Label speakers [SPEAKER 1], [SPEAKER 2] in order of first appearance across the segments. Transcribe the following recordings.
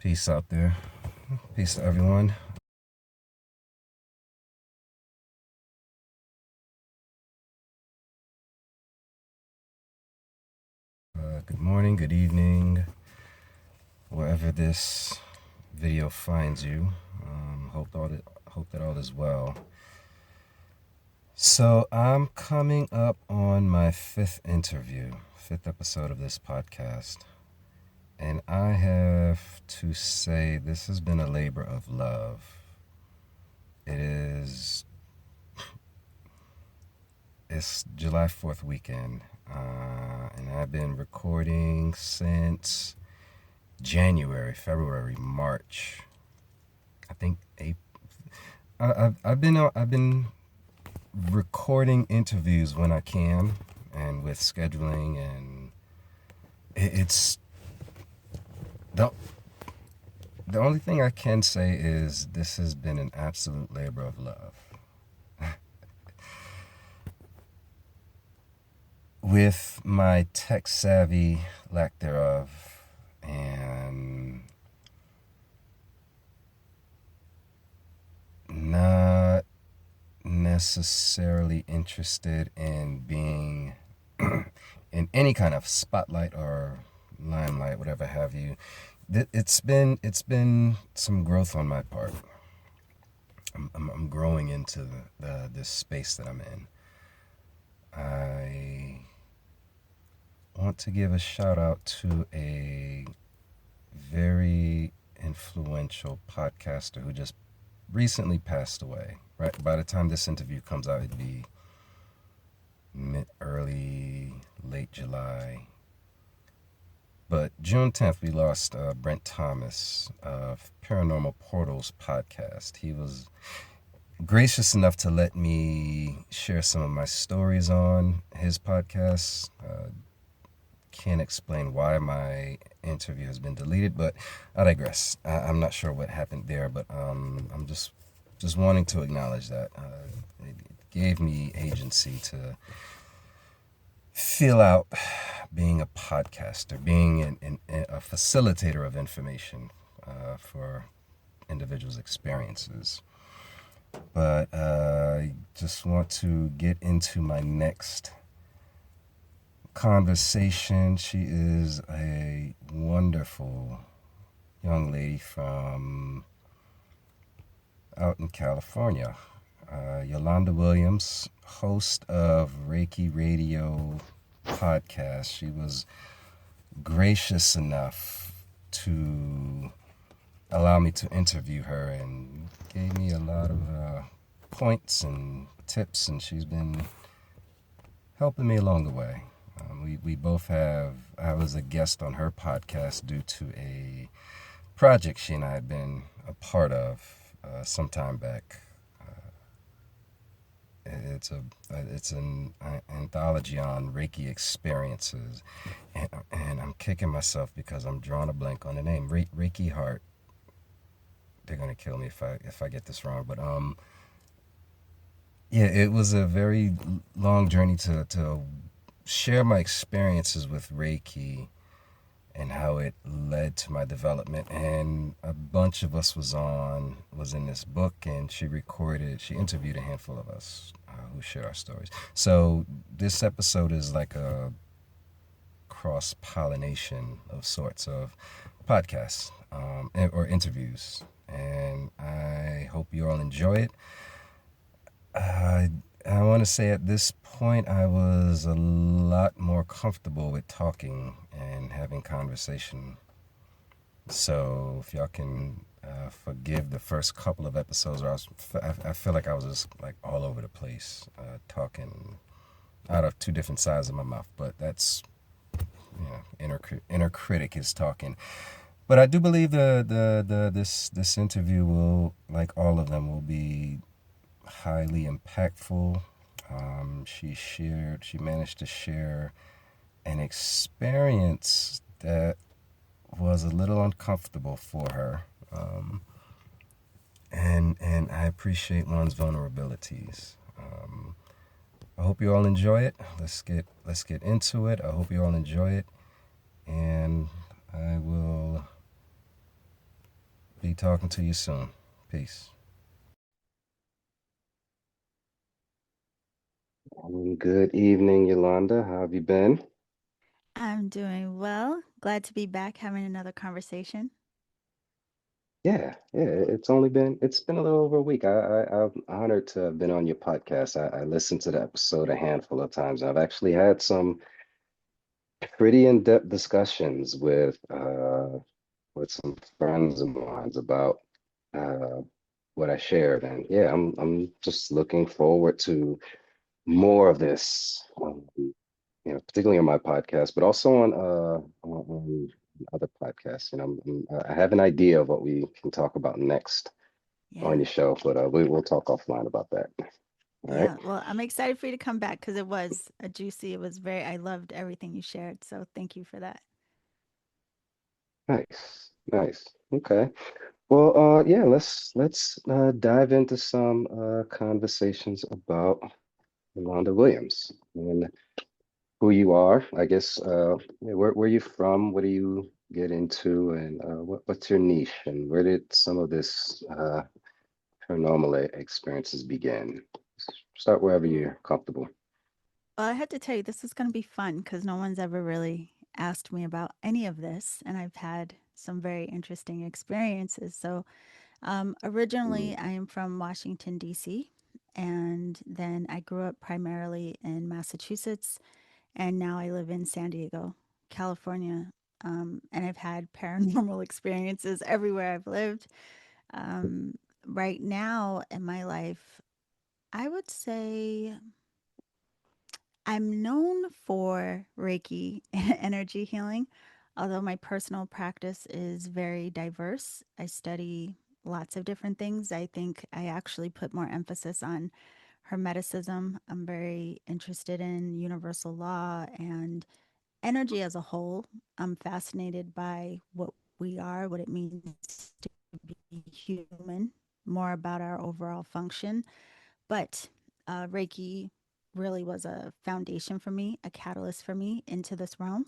[SPEAKER 1] Peace out there. Peace to everyone. Good morning, good evening, wherever this video finds you. Hope that all is well. So I'm coming up on my fifth episode of this podcast. And I have to say this has been a labor of love. It's July 4th weekend, and I've been recording since January, February, March. I think April. I've been recording interviews when I can, and with scheduling, and it's the only thing I can say is this has been an absolute labor of love. With my tech savvy, lack thereof, and not necessarily interested in being in any kind of spotlight or limelight, whatever have you. It's been some growth on my part. I'm growing into this space that I'm in. I want to give a shout out to a very influential podcaster who just recently passed away. Right by the time this interview comes out, it'd be late July. But June 10th, we lost Brent Thomas of Paranormal Portals podcast. He was gracious enough to let me share some of my stories on his podcast. Can't explain why my interview has been deleted, but I digress. I'm not sure what happened there, but I'm just wanting to acknowledge that. It gave me agency to feel out being a podcaster, being a facilitator of information for individuals' experiences. But I just want to get into my next conversation. She is a wonderful young lady from out in California. Yolanda Williams, host of Reiki Radio podcast. She was gracious enough to allow me to interview her and gave me a lot of points and tips, and she's been helping me along the way. We both have, I was a guest on her podcast due to a project she and I had been a part of some time back. It's an anthology on Reiki experiences, and I'm kicking myself because I'm drawing a blank on the name. Reiki Heart. They're gonna kill me if I get this wrong, but yeah, it was a very long journey to share my experiences with Reiki and how it led to my development. And a bunch of us was in this book, and she interviewed a handful of us who shared our stories. So this episode is like a cross-pollination of sorts of podcasts or interviews, and I hope you all enjoy it. I want to say at this point I was a lot more comfortable with talking and having conversation. So if y'all can forgive the first couple of episodes where I feel like I was just like all over the place, talking out of two different sides of my mouth. But that's, inner critic is talking. But I do believe this interview will, like all of them, will be highly impactful. She managed to share an experience that was a little uncomfortable for her, and I appreciate one's vulnerabilities. I hope you all enjoy it. Let's get into it. I hope you all enjoy it, and I will Be talking to you soon. Peace. Good evening, Yolanda. How have you been?
[SPEAKER 2] I'm doing well. Glad to be back having another conversation.
[SPEAKER 1] Yeah. It's been a little over a week. I'm honored to have been on your podcast. I listened to the episode a handful of times. I've actually had some pretty in-depth discussions with some friends of mine about uh, what I shared, and yeah, I'm just looking forward to more of this. Particularly on my podcast, but also on other podcasts. I have an idea of what we can talk about next on
[SPEAKER 2] Yeah.
[SPEAKER 1] your show, but we'll talk offline about that. All right.
[SPEAKER 2] Yeah. Well, I'm excited for you to come back because it was a juicy, it was very, I loved everything you shared. So thank you for that.
[SPEAKER 1] Nice. Okay. Well, yeah, let's dive into some conversations about Yolanda Williams and who you are. I guess yeah, where you from? What do you get into, and what's your niche, and where did some of this paranormal experiences begin? Start wherever
[SPEAKER 2] Ooh.
[SPEAKER 1] you're comfortable.
[SPEAKER 2] Well, I had to tell you, this is going to be fun because no one's ever really asked me about any of this. And I've had some very interesting experiences. So,
[SPEAKER 1] Mm,
[SPEAKER 2] originally, I am from Washington, D.C. And then I grew up primarily in Massachusetts. And now I live in San Diego, California. And I've had paranormal experiences everywhere I've lived. Um, right now in my life, I would say I'm known for Reiki energy healing, although my personal practice is very diverse. I study lots of different things. I think I actually put more emphasis on hermeticism. I'm very interested in universal law and energy as a whole. I'm fascinated by what we are, what it means to be human, more about our overall function. But Reiki really was a foundation for me, a catalyst for me into this realm.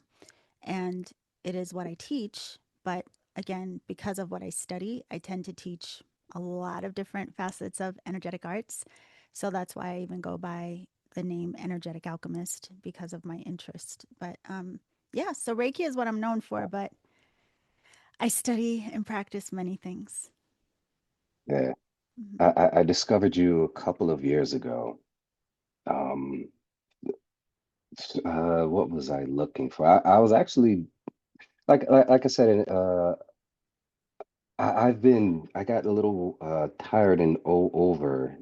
[SPEAKER 2] And it is what I teach. But again, because of what I study, I tend to teach a lot of different facets of energetic arts. So that's why I even go by the name Energetic Alchemist because of my interest. But yeah, so Reiki is what I'm known for, but I study and practice many things.
[SPEAKER 1] yeah. I,
[SPEAKER 2] Mhm.
[SPEAKER 1] I I discovered you a couple of years ago. Um, what was I looking for? I was actually like I said, I got a little tired and over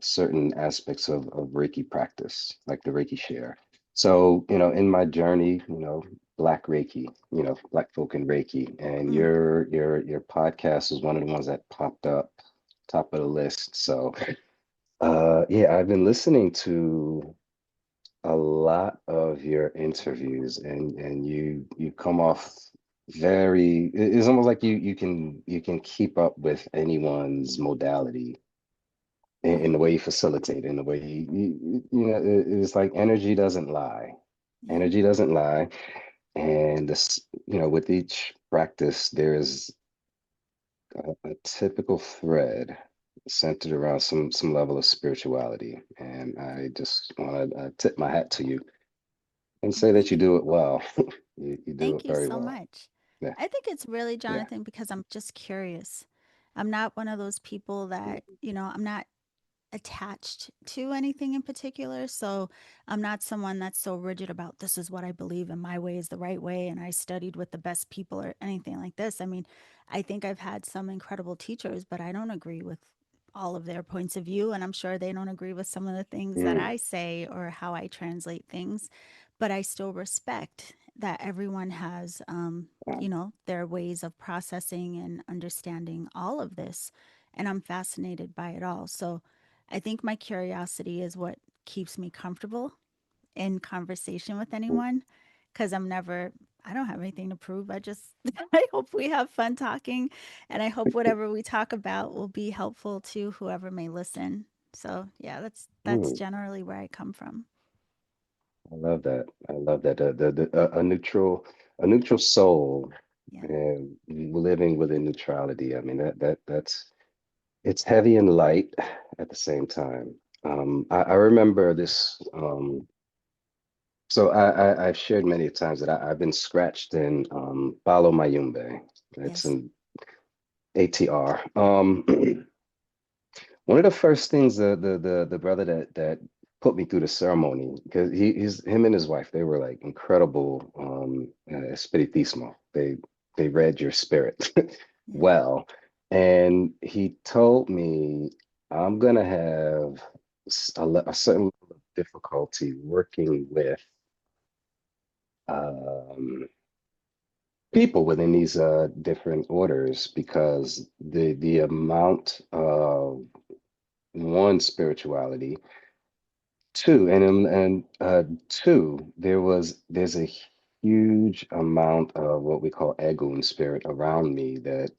[SPEAKER 1] certain aspects of Reiki practice, like the Reiki share. So, in my journey, Black Reiki, Black folk in Reiki, and
[SPEAKER 2] Mm.
[SPEAKER 1] your podcast is one of the ones that popped up top of the list. So, yeah, I've been listening to a lot of your interviews, and you come off it's almost like you can keep up with anyone's modality in the
[SPEAKER 2] Mm.
[SPEAKER 1] way you facilitate, in the way it's like
[SPEAKER 2] Yeah.
[SPEAKER 1] energy doesn't lie. And this, with each practice there's a typical thread centered around some level of spirituality, and I just want to tip my hat to you and
[SPEAKER 2] Oh,
[SPEAKER 1] say that you
[SPEAKER 2] thank
[SPEAKER 1] do
[SPEAKER 2] you.
[SPEAKER 1] it well. You do
[SPEAKER 2] Thank
[SPEAKER 1] it
[SPEAKER 2] you
[SPEAKER 1] very
[SPEAKER 2] so
[SPEAKER 1] well.
[SPEAKER 2] much.
[SPEAKER 1] Yeah,
[SPEAKER 2] I think it's really,
[SPEAKER 1] yeah.
[SPEAKER 2] Jonathan, because I'm just curious. I'm not one of those people that, I'm not attached to anything in particular. So I'm not someone that's so rigid about this is what I believe and my way is the right way. And I studied with the best people or anything like this. I mean, I think I've had some incredible teachers, but I don't agree with all of their points of view. And I'm sure they don't agree with some of the things that
[SPEAKER 1] Mm,
[SPEAKER 2] I say or how I translate things. But I still respect that everyone has, their ways of processing and understanding all of this. And I'm fascinated by it all. So, I think my curiosity is what keeps me comfortable in conversation with
[SPEAKER 1] mm,
[SPEAKER 2] anyone because I don't have anything to prove. I hope we have fun talking and I hope whatever we talk about will be helpful to whoever may listen. So, yeah, that's
[SPEAKER 1] mm.
[SPEAKER 2] generally where I come from.
[SPEAKER 1] I love that. I love that. A neutral soul
[SPEAKER 2] Yeah.
[SPEAKER 1] will living within neutrality. I mean, that's it's heavy and light at the same time. I remember this. So I've shared many times that I've been scratched in Balo Mayumbe. It's
[SPEAKER 2] Yes.
[SPEAKER 1] an ATR. One of the first things the brother that put me through the ceremony, because he's him and his wife, they were like incredible spiritismo. They read your spirit
[SPEAKER 2] Yeah.
[SPEAKER 1] well. And he told me I'm gonna have a certain level of difficulty working with um people within these different orders because the amount of one spirituality. Two, two, there's a huge amount of what we call Egun spirit around me that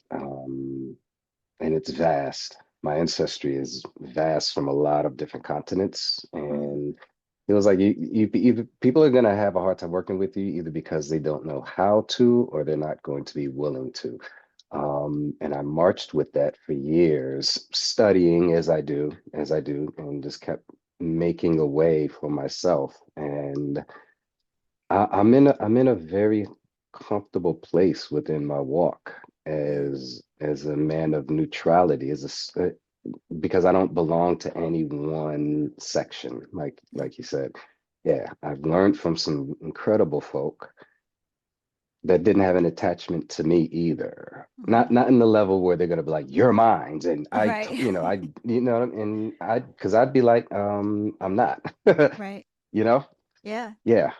[SPEAKER 1] and it's vast. My ancestry is vast from a lot of different continents,
[SPEAKER 2] Mm.
[SPEAKER 1] and it was like you either people are gonna have a hard time working with you either because they don't know how to or they're not going to be willing to. And I marched with that for years, studying as I do, and just kept making a way for myself. And I'm in a very comfortable place within my walk
[SPEAKER 2] Yeah.
[SPEAKER 1] as a man of neutrality, because I don't belong to any one section,
[SPEAKER 2] Yeah.
[SPEAKER 1] like you said. Yeah, I've learned from some incredible folk that didn't have an attachment to me either.
[SPEAKER 2] Hmm.
[SPEAKER 1] Not in the level where they're gonna be like, you're mine, and
[SPEAKER 2] Right.
[SPEAKER 1] and because I'd be like, I'm not,
[SPEAKER 2] Right.
[SPEAKER 1] you know,
[SPEAKER 2] Yeah.
[SPEAKER 1] yeah,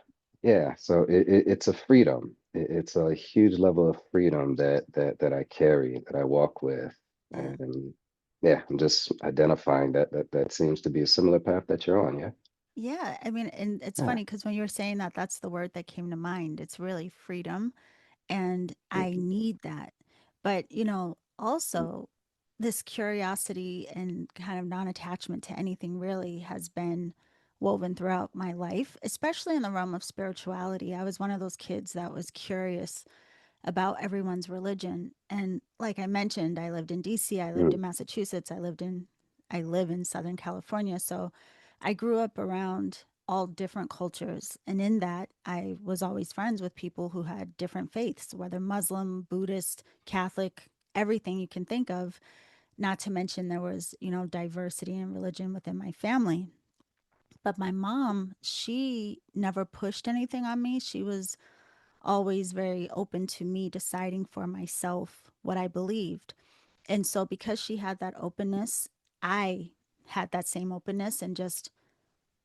[SPEAKER 1] yeah. So it's a freedom. It's a huge level of freedom that I carry, that I walk with,
[SPEAKER 2] Yeah.
[SPEAKER 1] and yeah, I'm just identifying that seems to be a similar path that you're on. Yeah,
[SPEAKER 2] Yeah. I mean, and it's
[SPEAKER 1] yeah.
[SPEAKER 2] funny because when you were saying that, that's the word that came to mind. It's really freedom. And I
[SPEAKER 1] Mhm.
[SPEAKER 2] need that. But, also this curiosity and kind of non attachment to anything really has been woven throughout my life, especially in the realm of spirituality. I was one of those kids that was curious about everyone's religion. And like I mentioned, I lived in DC, I lived
[SPEAKER 1] Mm,
[SPEAKER 2] in Massachusetts, I live in Southern California. So I grew up around all different cultures. And in that, I was always friends with people who had different faiths, whether Muslim, Buddhist, Catholic, everything you can think of. Not to mention there was, diversity in religion within my family. But my mom, she never pushed anything on me. She was always very open to me deciding for myself what I believed. And so, because she had that openness, I had that same openness and just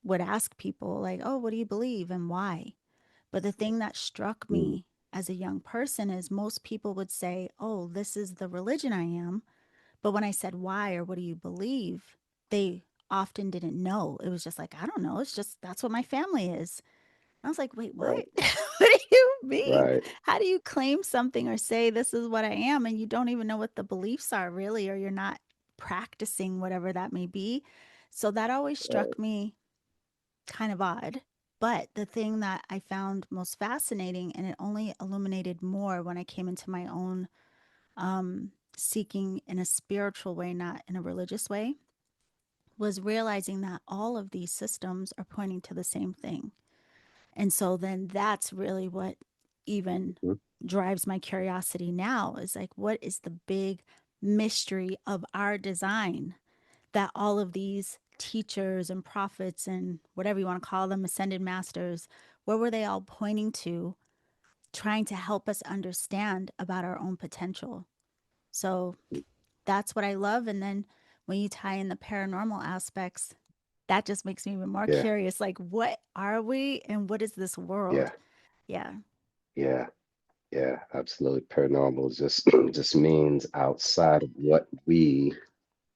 [SPEAKER 2] would ask people, like, oh, what do you believe and why? But the thing that struck
[SPEAKER 1] mm,
[SPEAKER 2] me as a young person is most people would say, oh, this is the religion I am. But when I said why or what do you believe, they often didn't know. It was just like, I don't know. It's just that's what my family is. I was like, wait, what?
[SPEAKER 1] right,
[SPEAKER 2] What do you mean?
[SPEAKER 1] right,
[SPEAKER 2] How do you claim something or say this is what I am and you don't even know what the beliefs are really, or you're not practicing whatever that may be? So that always
[SPEAKER 1] right.
[SPEAKER 2] struck me kind of odd. But the thing that I found most fascinating, and it only illuminated more when I came into my own seeking in a spiritual way, not in a religious way, was realizing that all of these systems are pointing to the same thing. And so then that's really what even
[SPEAKER 1] Mm,
[SPEAKER 2] drives my curiosity now is like, what is the big mystery of our design that all of these teachers and prophets and whatever you want to call them, ascended masters, what were they all pointing to, trying to help us understand about our own potential? So that's what I love. And then when you tie in the paranormal aspects, that just makes me even more
[SPEAKER 1] yeah,
[SPEAKER 2] curious. Like, what are we and what is this world?
[SPEAKER 1] yeah,
[SPEAKER 2] Yeah.
[SPEAKER 1] yeah, yeah. Absolutely. Paranormal just just means outside of what we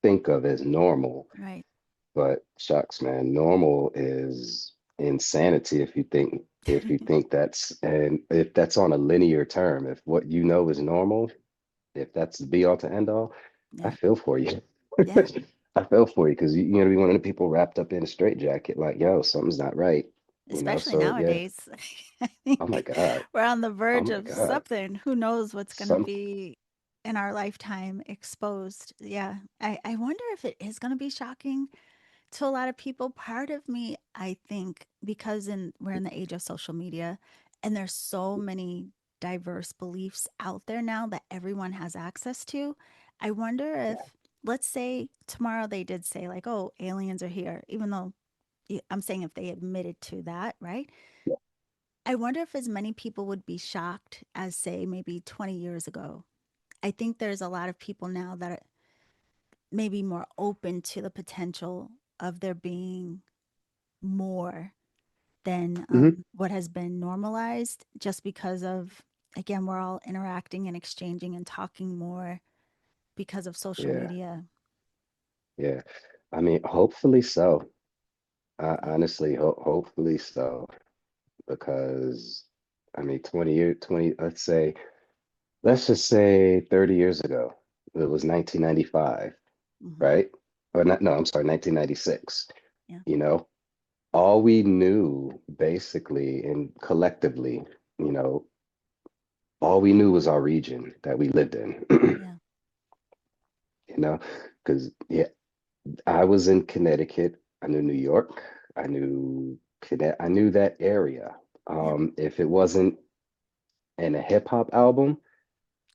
[SPEAKER 1] think of as normal.
[SPEAKER 2] Right.
[SPEAKER 1] But shucks, man, normal is insanity if you think that's and if that's on a linear term, if what you know is normal, if that's the be all to end all, I
[SPEAKER 2] Yeah.
[SPEAKER 1] feel for you.
[SPEAKER 2] Yeah.
[SPEAKER 1] I feel for you because you know be one of the people wrapped up in a straitjacket, like, yo, something's not right, you know.
[SPEAKER 2] Especially
[SPEAKER 1] So yeah,
[SPEAKER 2] nowadays. I
[SPEAKER 1] oh my
[SPEAKER 2] think
[SPEAKER 1] God,
[SPEAKER 2] we're on the
[SPEAKER 1] oh
[SPEAKER 2] verge
[SPEAKER 1] my
[SPEAKER 2] of
[SPEAKER 1] God,
[SPEAKER 2] something. Who knows what's going to
[SPEAKER 1] some
[SPEAKER 2] be? in our lifetime exposed. Yeah. I wonder if it is going to be shocking to a lot of people. Part of me, I think, because we're in the age of social media and there's so many diverse beliefs out there now that everyone has access to. I wonder
[SPEAKER 1] Yeah.
[SPEAKER 2] if, let's say tomorrow they did say, like, oh, aliens are here, even though I'm saying if they admitted to that, right?
[SPEAKER 1] Yeah.
[SPEAKER 2] I wonder if as many people would be shocked as, say, maybe 20 years ago. I think there's a lot of people now that are maybe more open to the potential of there being more than
[SPEAKER 1] Hmm.
[SPEAKER 2] what has been normalized, just because of, again, we're all interacting and exchanging and talking more because of social
[SPEAKER 1] Yeah.
[SPEAKER 2] media.
[SPEAKER 1] Yeah. I mean, hopefully so.
[SPEAKER 2] Yeah.
[SPEAKER 1] Honestly, hopefully so. Because I mean, 20 years, 20, let's just say 30 years ago, it was 1995,
[SPEAKER 2] Hmm.
[SPEAKER 1] right? Or not, no, I'm sorry, 1996.
[SPEAKER 2] Yeah.
[SPEAKER 1] You know, all we knew basically and collectively, you know, all we knew was our region that we lived in,
[SPEAKER 2] Yeah.
[SPEAKER 1] you know, because yeah, I was in Connecticut, I knew New York, I knew that area.
[SPEAKER 2] Yep.
[SPEAKER 1] If it wasn't in a hip hop album,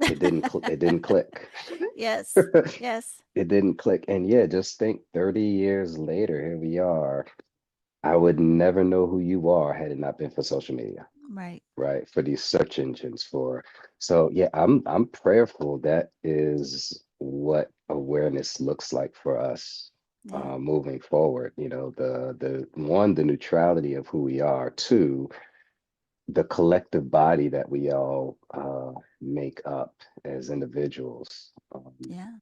[SPEAKER 1] it didn't click.
[SPEAKER 2] Yes. Yes.
[SPEAKER 1] It didn't click. And yeah, just think 30 years later, here we are. I would never know who you are had it not been for social media,
[SPEAKER 2] Right.
[SPEAKER 1] right? For these search engines for. So yeah, I'm prayerful that is what awareness looks like for us
[SPEAKER 2] Yeah.
[SPEAKER 1] moving forward. You know, the one, the neutrality of who we are, two, the collective body that we all make up as individuals.
[SPEAKER 2] Yeah.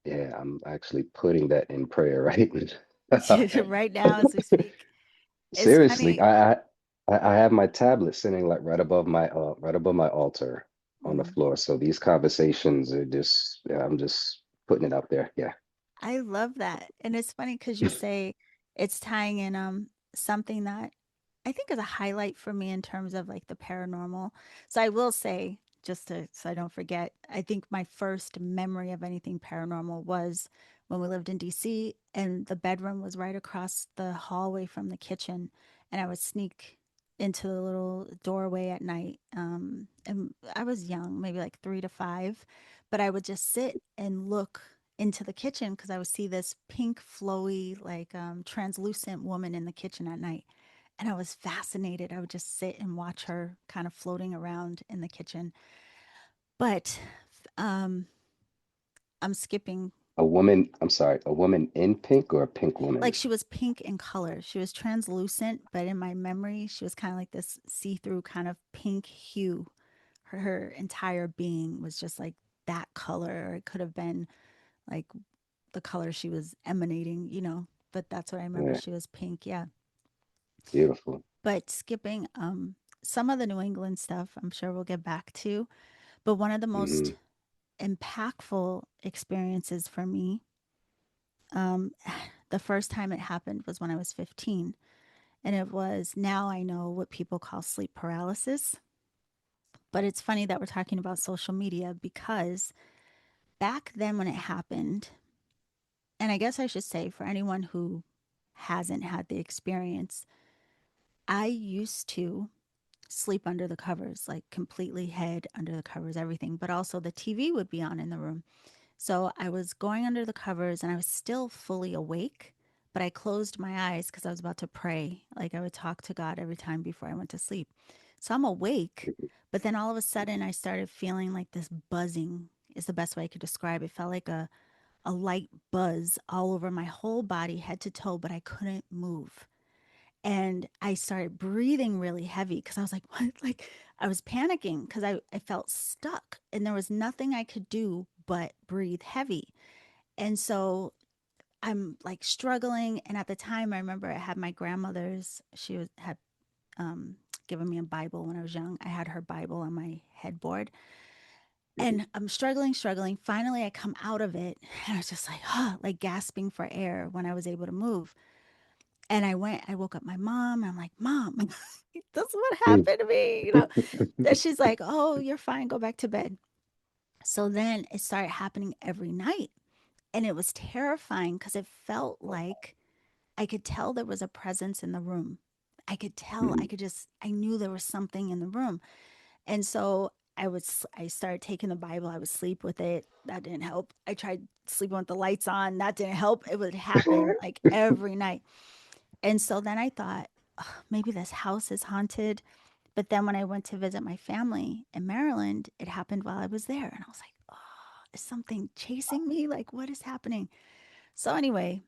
[SPEAKER 1] Yeah, I'm actually putting that in prayer right
[SPEAKER 2] Right now as we speak. It's
[SPEAKER 1] Seriously,
[SPEAKER 2] funny.
[SPEAKER 1] I have my tablet sitting like right above my altar on the
[SPEAKER 2] Mm.
[SPEAKER 1] floor. So these conversations are just yeah, I'm just putting it out there. Yeah.
[SPEAKER 2] I love that. And it's funny because you say it's tying in something that I think is a highlight for me in terms of like the paranormal. So I will say, just to so I don't forget, I think my first memory of anything paranormal was when we lived in DC and the bedroom was right across the hallway from the kitchen, and I would sneak into the little doorway at night. And I was young, maybe like 3 to 5, but I would just sit and look into the kitchen because I would see this pink, flowy, like translucent woman in the kitchen at night. And I was fascinated. I would just sit and watch her kind of floating around in the kitchen. But um, I'm skipping.
[SPEAKER 1] A woman, I'm sorry, a woman in pink or a pink
[SPEAKER 2] Like
[SPEAKER 1] woman?
[SPEAKER 2] she was pink in color. She was translucent, but in my memory, she was kind of like this see through kind of pink hue. Her entire being was just like that color, or it could have been like the color she was emanating, but that's what I remember.
[SPEAKER 1] Yeah,
[SPEAKER 2] She was pink. Yeah.
[SPEAKER 1] beautiful.
[SPEAKER 2] But skipping some of the New England stuff, I'm sure we'll get back to. But one of the
[SPEAKER 1] Hmm.
[SPEAKER 2] most impactful experiences for me, um, the first time it happened was when I was 15. And it was, now I know what people call sleep paralysis. But it's funny that we're talking about social media because back then when it happened, and I guess I should say for anyone who hasn't had the experience, I used to sleep under the covers, like completely head under the covers, everything. But also the TV would be on in the room. So I was going under the covers and I was still fully awake, but I closed my eyes because I was about to pray. Like I would talk to God every time before I went to sleep. So I'm awake, but then all of a sudden I started feeling like this buzzing is the best way I could describe it. It felt like a light buzz all over my whole body, head to toe, but I couldn't move. And I started breathing really heavy because I was like, what? Like I was panicking because I felt stuck and there was nothing I could do but breathe heavy. And so I'm like struggling. And at the time, I remember I had my grandmother's, had um, given me a Bible when I was young. I had her Bible on my headboard.
[SPEAKER 1] Hmm.
[SPEAKER 2] And I'm struggling, struggling. Finally, I come out of it and I was just like, like gasping for air when I was able to move. And I woke up my mom. And I'm like, Mom, this is what happened to me. And she's like, oh, you're fine. Go back to bed. So then it started happening every night. And it was terrifying because it felt like I could tell there was a presence in the room. I could tell,
[SPEAKER 1] Mhm.
[SPEAKER 2] I knew there was something in the room. And so I started taking the Bible. I would sleep with it. That didn't help. I tried sleeping with the lights on. That didn't help. It would happen like every night. And so then I thought, "Ugh, maybe this house is haunted." But then when I went to visit my family in Maryland, it happened while I was there. And I was like, oh, is something chasing me? Like, what is happening? So anyway,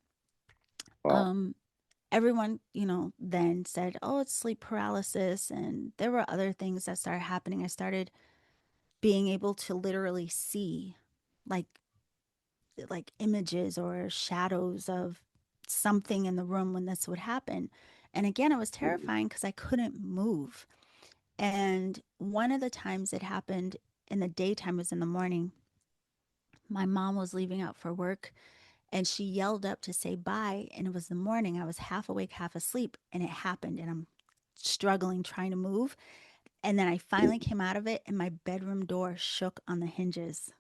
[SPEAKER 1] Wow.
[SPEAKER 2] um, everyone, then said, oh, it's sleep paralysis. And there were other things that started happening. I started being able to literally see like images or shadows of something in the room when this would happen. And again, it was
[SPEAKER 1] Mhm.
[SPEAKER 2] terrifying because I couldn't move. And one of the times it happened in the daytime was in the morning. My mom was leaving out for work and she yelled up to say bye. And it was the morning. I was half awake, half asleep. And it happened. And I'm struggling, trying to move. And then I finally
[SPEAKER 1] Mhm.
[SPEAKER 2] came out of it and my bedroom door shook on the hinges.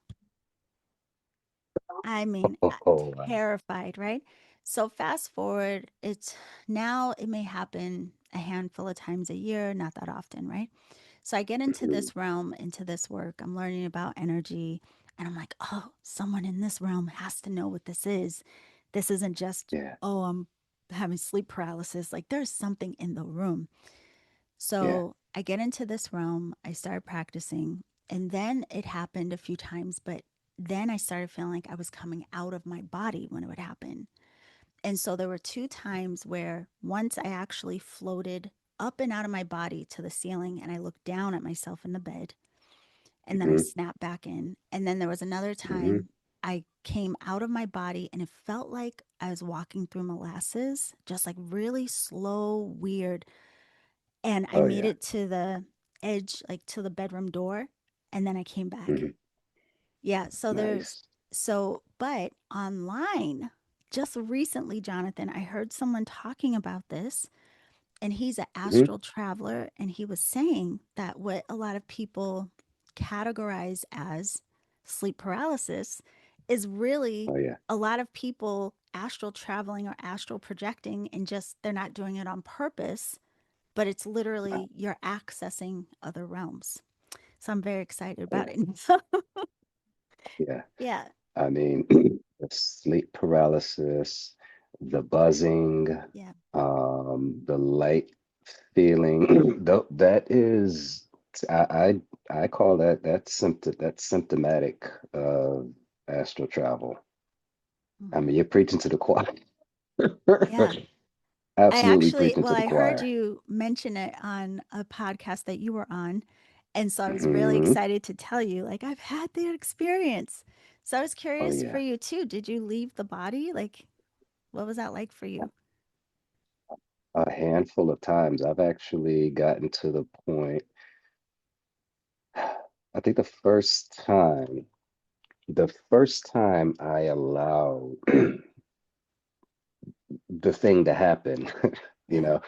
[SPEAKER 2] I mean,
[SPEAKER 1] Oh, wow.
[SPEAKER 2] terrified, right? So fast forward, it's now it may happen a handful of times a year, not that often, right? So I get into
[SPEAKER 1] Mhm.
[SPEAKER 2] this realm, into this work. I'm learning about energy, and I'm like, oh, someone in this realm has to know what this is. This isn't just,
[SPEAKER 1] Yeah.
[SPEAKER 2] oh, I'm having sleep paralysis. Like there's something in the room.
[SPEAKER 1] Yeah.
[SPEAKER 2] So I get into this realm, I started practicing, and then it happened a few times, but then I started feeling like I was coming out of my body when it would happen. And so there were two times where once I actually floated up and out of my body to the ceiling and I looked down at myself in the bed and then I
[SPEAKER 1] Mhm.
[SPEAKER 2] snapped back in. And then there was another
[SPEAKER 1] Mhm.
[SPEAKER 2] time I came out of my body and it felt like I was walking through molasses, just like really slow, weird, and I
[SPEAKER 1] Oh,
[SPEAKER 2] made
[SPEAKER 1] yeah.
[SPEAKER 2] it to the edge, like to the bedroom door, and then I came back.
[SPEAKER 1] Mhm.
[SPEAKER 2] Yeah, so
[SPEAKER 1] Nice.
[SPEAKER 2] but online, just recently, Jonathan, I heard someone talking about this, and he's an
[SPEAKER 1] Mhm.
[SPEAKER 2] astral traveler, and he was saying that what a lot of people categorize as sleep paralysis is really
[SPEAKER 1] Oh, yeah.
[SPEAKER 2] a lot of people astral traveling or astral projecting, and just they're not doing it on purpose, but it's
[SPEAKER 1] Wow.
[SPEAKER 2] literally you're accessing other realms. So I'm very excited
[SPEAKER 1] Oh,
[SPEAKER 2] about
[SPEAKER 1] yeah.
[SPEAKER 2] it.
[SPEAKER 1] Yeah.
[SPEAKER 2] Yeah,
[SPEAKER 1] I mean, the sleep paralysis, the buzzing,
[SPEAKER 2] yeah,
[SPEAKER 1] the light feeling, that is, I call that's symptomatic of astral travel. I
[SPEAKER 2] hmm,
[SPEAKER 1] mean, you're preaching to the choir.
[SPEAKER 2] yeah.
[SPEAKER 1] Absolutely preaching to the
[SPEAKER 2] I heard
[SPEAKER 1] choir.
[SPEAKER 2] you mention it on a podcast that you were on. And so I was really
[SPEAKER 1] Hmm.
[SPEAKER 2] excited to tell you, like, I've had that experience. So I was
[SPEAKER 1] Oh
[SPEAKER 2] curious for
[SPEAKER 1] yeah,
[SPEAKER 2] you too. Did you leave the body? Like, what was that like for you?
[SPEAKER 1] a handful of times I've actually gotten to the point. I think the first time I allowed the thing to happen, you
[SPEAKER 2] Yeah.
[SPEAKER 1] know,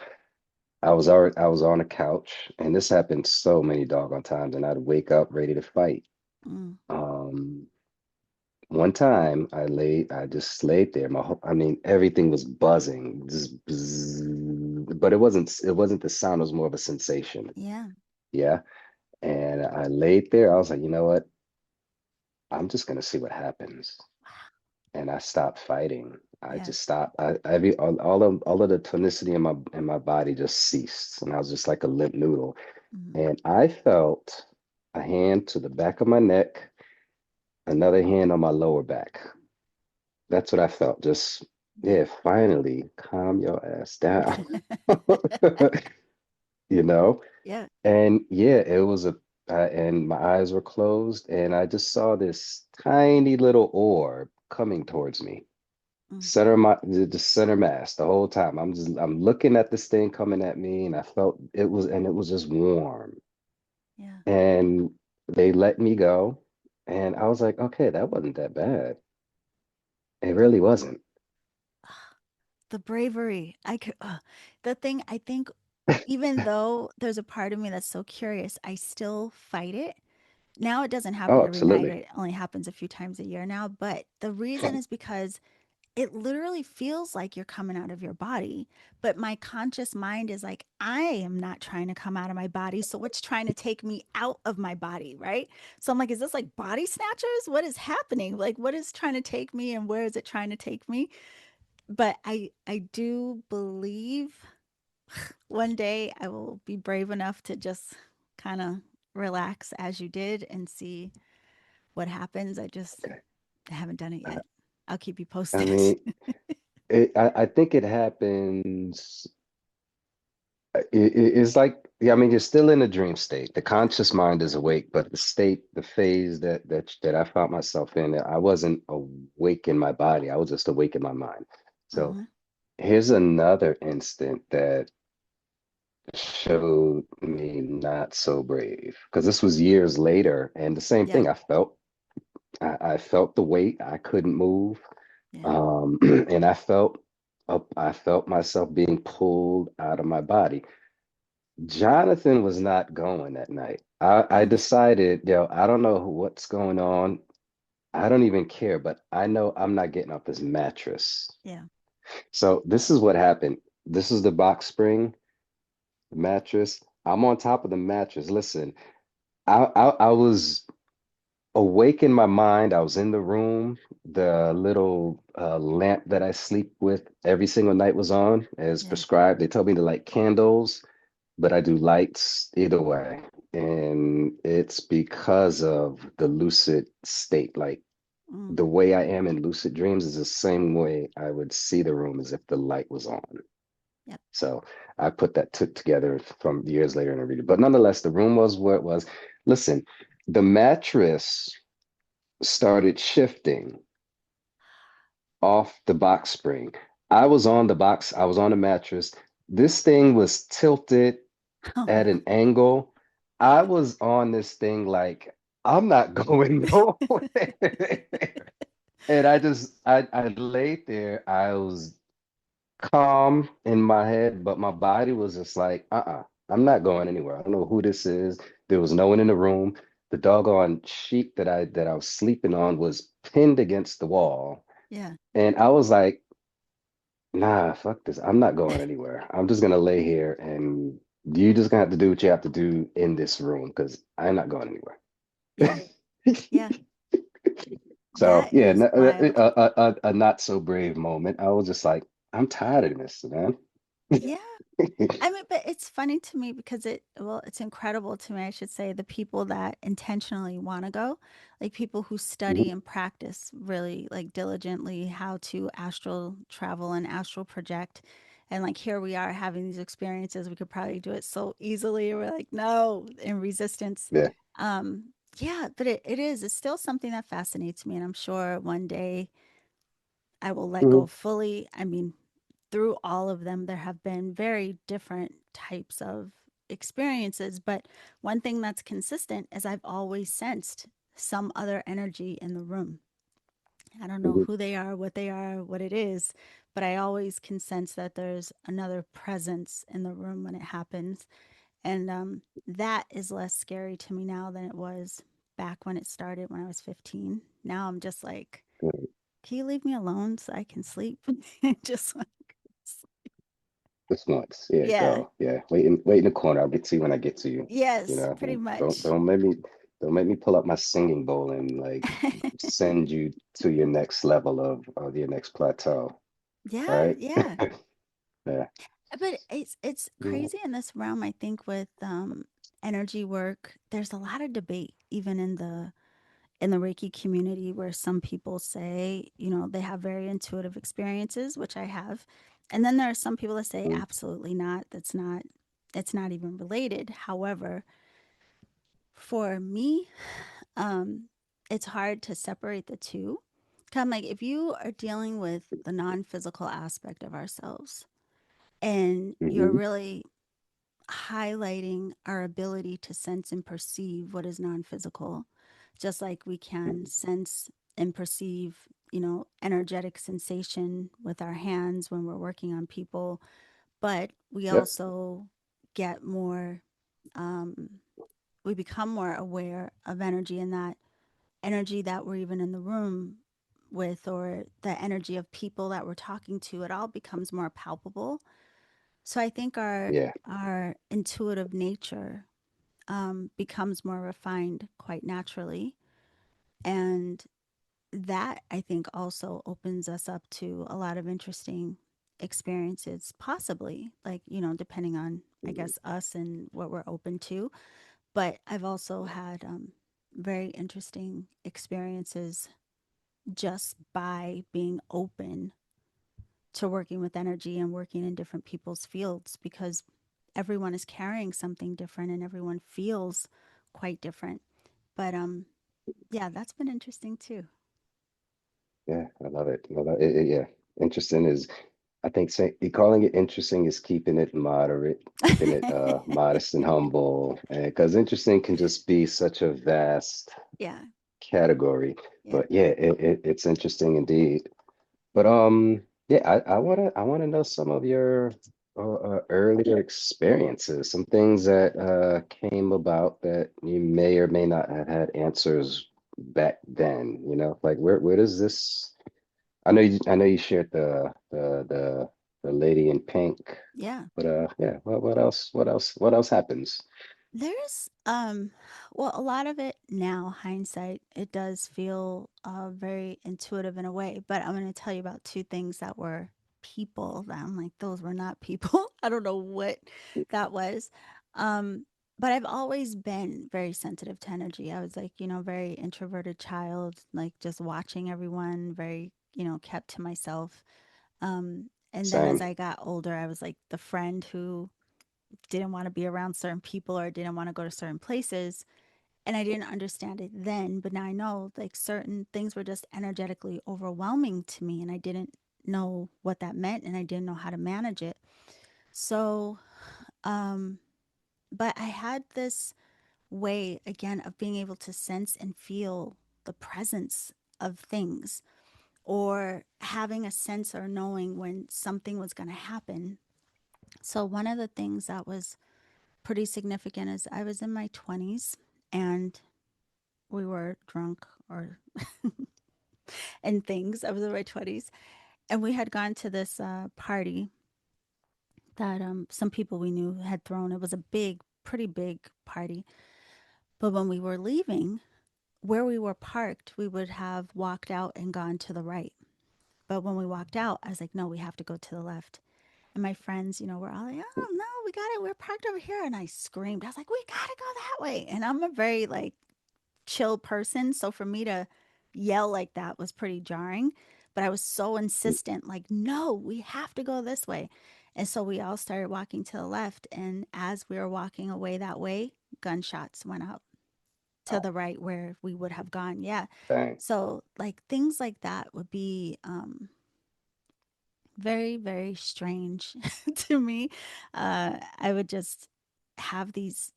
[SPEAKER 1] I was on a couch, and this happened so many doggone times, and I'd wake up ready to fight.
[SPEAKER 2] Mm,
[SPEAKER 1] Um, One time I just laid there. I mean, everything was buzzing, but it wasn't the sound, it was more of a sensation.
[SPEAKER 2] yeah.
[SPEAKER 1] Yeah. And I laid there. I was like, you know what? I'm just gonna see what happens. And I stopped fighting. I
[SPEAKER 2] Yeah.
[SPEAKER 1] just stopped. All of the tonicity in my body just ceased. And I was just like a limp noodle.
[SPEAKER 2] Mm,
[SPEAKER 1] And I felt a hand to the back of my neck, another hand on my lower back. That's what I felt. Just,
[SPEAKER 2] yeah.
[SPEAKER 1] yeah, finally, calm your ass down. You know?
[SPEAKER 2] Yeah.
[SPEAKER 1] And yeah, and my eyes were closed, and I just saw this tiny little orb coming towards me.
[SPEAKER 2] Mm,
[SPEAKER 1] The center mass the whole time. I'm looking at this thing coming at me, and I felt it was just warm.
[SPEAKER 2] yeah.
[SPEAKER 1] And they let me go, and I was like, okay, that wasn't that bad. It really wasn't.
[SPEAKER 2] The bravery. The thing I think, even though there's a part of me that's so curious, I still fight it Now it doesn't happen
[SPEAKER 1] Oh,
[SPEAKER 2] every night.
[SPEAKER 1] absolutely.
[SPEAKER 2] It only happens a few times a year now. But the reason is because it literally feels like you're coming out of your body. But my conscious mind is like, I am not trying to come out of my body. So what's trying to take me out of my body? Right. So I'm like, is this like body snatchers? What is happening? Like, what is trying to take me and where is it trying to take me? But I do believe one day I will be brave enough to just kind of relax as you did and see what happens. I haven't done it yet. I'll keep you
[SPEAKER 1] I
[SPEAKER 2] posted.
[SPEAKER 1] mean, I think it happens. It's like, yeah, I mean, you're still in a dream state. The conscious mind is awake, but the state, the phase that I found myself in, I wasn't awake in my body. I was just awake in my mind. So
[SPEAKER 2] Uh-huh.
[SPEAKER 1] here's another instant that showed me not so brave, because this was years later, and the same
[SPEAKER 2] Yep.
[SPEAKER 1] thing. I felt the weight. I couldn't move.
[SPEAKER 2] Yeah.
[SPEAKER 1] And I felt myself being pulled out of my body. Jonathan was not going that night. I
[SPEAKER 2] Mm.
[SPEAKER 1] decided, I don't know what's going on. I don't even care, but I know I'm not getting off this mattress.
[SPEAKER 2] Yeah.
[SPEAKER 1] So this is what happened. This is the box spring mattress. I'm on top of the mattress. Listen, I was awake in my mind. I was in the room. The little lamp that I sleep with every single night was on as
[SPEAKER 2] Yeah.
[SPEAKER 1] prescribed. They told me to light candles, but I do lights either way. And it's because of the lucid state. Like
[SPEAKER 2] Mm.
[SPEAKER 1] the way I am in lucid dreams is the same way I would see the room as if the light was on.
[SPEAKER 2] Yep.
[SPEAKER 1] So I put that together from years later in a reader. But nonetheless, the room was where it was. Listen, the mattress started shifting off the box spring. I was on the mattress. This thing was tilted
[SPEAKER 2] Oh.
[SPEAKER 1] at an angle. I was on this thing like I'm not going nowhere. And I laid there. I was calm in my head, but my body was just like, I'm not going anywhere. I don't know who this is. There was no one in the room. The doggone sheet that I was sleeping on was pinned against the wall.
[SPEAKER 2] Yeah.
[SPEAKER 1] And I was like, nah, fuck this. I'm not going anywhere. I'm just gonna lay here and you just gonna have to do what you have to do in this room because I'm not going
[SPEAKER 2] Yeah.
[SPEAKER 1] anywhere.
[SPEAKER 2] Yeah.
[SPEAKER 1] So
[SPEAKER 2] That
[SPEAKER 1] yeah,
[SPEAKER 2] is wild.
[SPEAKER 1] a not so brave moment. I was just like, I'm tired of this, man.
[SPEAKER 2] Yeah. I mean, but it's funny to me because it's incredible to me, I should say, the people that intentionally want to go, like people who study
[SPEAKER 1] Mhm.
[SPEAKER 2] and practice really like diligently how to astral travel and astral project. And like here we are having these experiences. We could probably do it so easily. We're like, no, in resistance.
[SPEAKER 1] Yeah.
[SPEAKER 2] Yeah, but it's still something that fascinates me. And I'm sure one day I will let go
[SPEAKER 1] Mhm.
[SPEAKER 2] fully. I mean, through all of them, there have been very different types of experiences. But one thing that's consistent is I've always sensed some other energy in the room. I don't know
[SPEAKER 1] Mhm.
[SPEAKER 2] who they are, what it is, but I always can sense that there's another presence in the room when it happens. And that is less scary to me now than it was back when it started when I was 15. Now I'm just like, can you leave me alone so I can sleep? Just like,
[SPEAKER 1] Just once. Yeah,
[SPEAKER 2] yeah.
[SPEAKER 1] go. Yeah. Wait in the corner. I'll get to you when I get to you. You
[SPEAKER 2] Yes,
[SPEAKER 1] know,
[SPEAKER 2] pretty
[SPEAKER 1] don't
[SPEAKER 2] much.
[SPEAKER 1] don't make me don't make me pull up my singing bowl and like send you to your next level of your next plateau. All
[SPEAKER 2] Yeah,
[SPEAKER 1] right.
[SPEAKER 2] yeah.
[SPEAKER 1] Yeah.
[SPEAKER 2] But it's
[SPEAKER 1] Yeah.
[SPEAKER 2] crazy in this realm, I think, with energy work. There's a lot of debate even in the Reiki community where some people say, they have very intuitive experiences, which I have. And then there are some people that say
[SPEAKER 1] Mm,
[SPEAKER 2] absolutely not. It's not even related. However, for me, um, it's hard to separate the two. Kind of like if you are dealing with the non physical aspect of ourselves and you're
[SPEAKER 1] mhm.
[SPEAKER 2] really highlighting our ability to sense and perceive what is non physical, just like we can sense and perceive, energetic sensation with our hands when we're working on people, but we
[SPEAKER 1] Yep.
[SPEAKER 2] also get more um, we become more aware of energy, and that energy that we're even in the room with, or the energy of people that we're talking to, it all becomes more palpable. So I think
[SPEAKER 1] Yeah.
[SPEAKER 2] our intuitive nature becomes more refined quite naturally. And that I think also opens us up to a lot of interesting experiences, possibly, like, depending on, I guess, us and what we're open to. But I've also had very interesting experiences just by being open to working with energy and working in different people's fields, because everyone is carrying something different and everyone feels quite different. But yeah, that's been interesting too.
[SPEAKER 1] Yeah, I love it. I love it, yeah. Interesting is, I think say, calling it interesting is keeping it moderate, keeping it modest and humble. Because interesting can just be such a vast
[SPEAKER 2] Yeah,
[SPEAKER 1] category.
[SPEAKER 2] yeah,
[SPEAKER 1] But yeah, it's interesting indeed. But yeah, I wanna know some of your earlier experiences, some things that came about that you may or may not have had answers back then. Like where does this? I know you shared the lady in pink,
[SPEAKER 2] yeah.
[SPEAKER 1] but yeah, what else? What else happens?
[SPEAKER 2] There's well, a lot of it now, hindsight, it does feel very intuitive in a way, but I'm going to tell you about two things that were people that I'm like, those were not people. I don't know what that was. Um but I've always been very sensitive to energy. I was like, very introverted child, like just watching everyone, very, kept to myself. And then as
[SPEAKER 1] Same.
[SPEAKER 2] I got older, I was like the friend who didn't want to be around certain people or didn't want to go to certain places. And I didn't understand it then, but now I know, like, certain things were just energetically overwhelming to me, and I didn't know what that meant, and I didn't know how to manage it. So, um, but I had this way again of being able to sense and feel the presence of things, or having a sense or knowing when something was going to happen. So, one of the things that was pretty significant is I was in my 20s, and we were drunk or and things. I was in my 20s, and we had gone to this party that some people we knew had thrown. It was a big, pretty big party. But when we were leaving, where we were parked, we would have walked out and gone to the right. But when we walked out, I was like, no, we have to go to the left. And my friends, were all like, oh, no, we got it. We're parked over here. And I screamed. I was like, we got to go that way. And I'm a very, like, chill person. So for me to yell like that was pretty jarring. But I was so insistent, like, no, we have to go this way. And so we all started walking to the left. And as we were walking away that way, gunshots went out to
[SPEAKER 1] Wow.
[SPEAKER 2] the right where we would have gone. Yeah.
[SPEAKER 1] Dang.
[SPEAKER 2] So, like, things like that would be very, very strange to me. I would just have these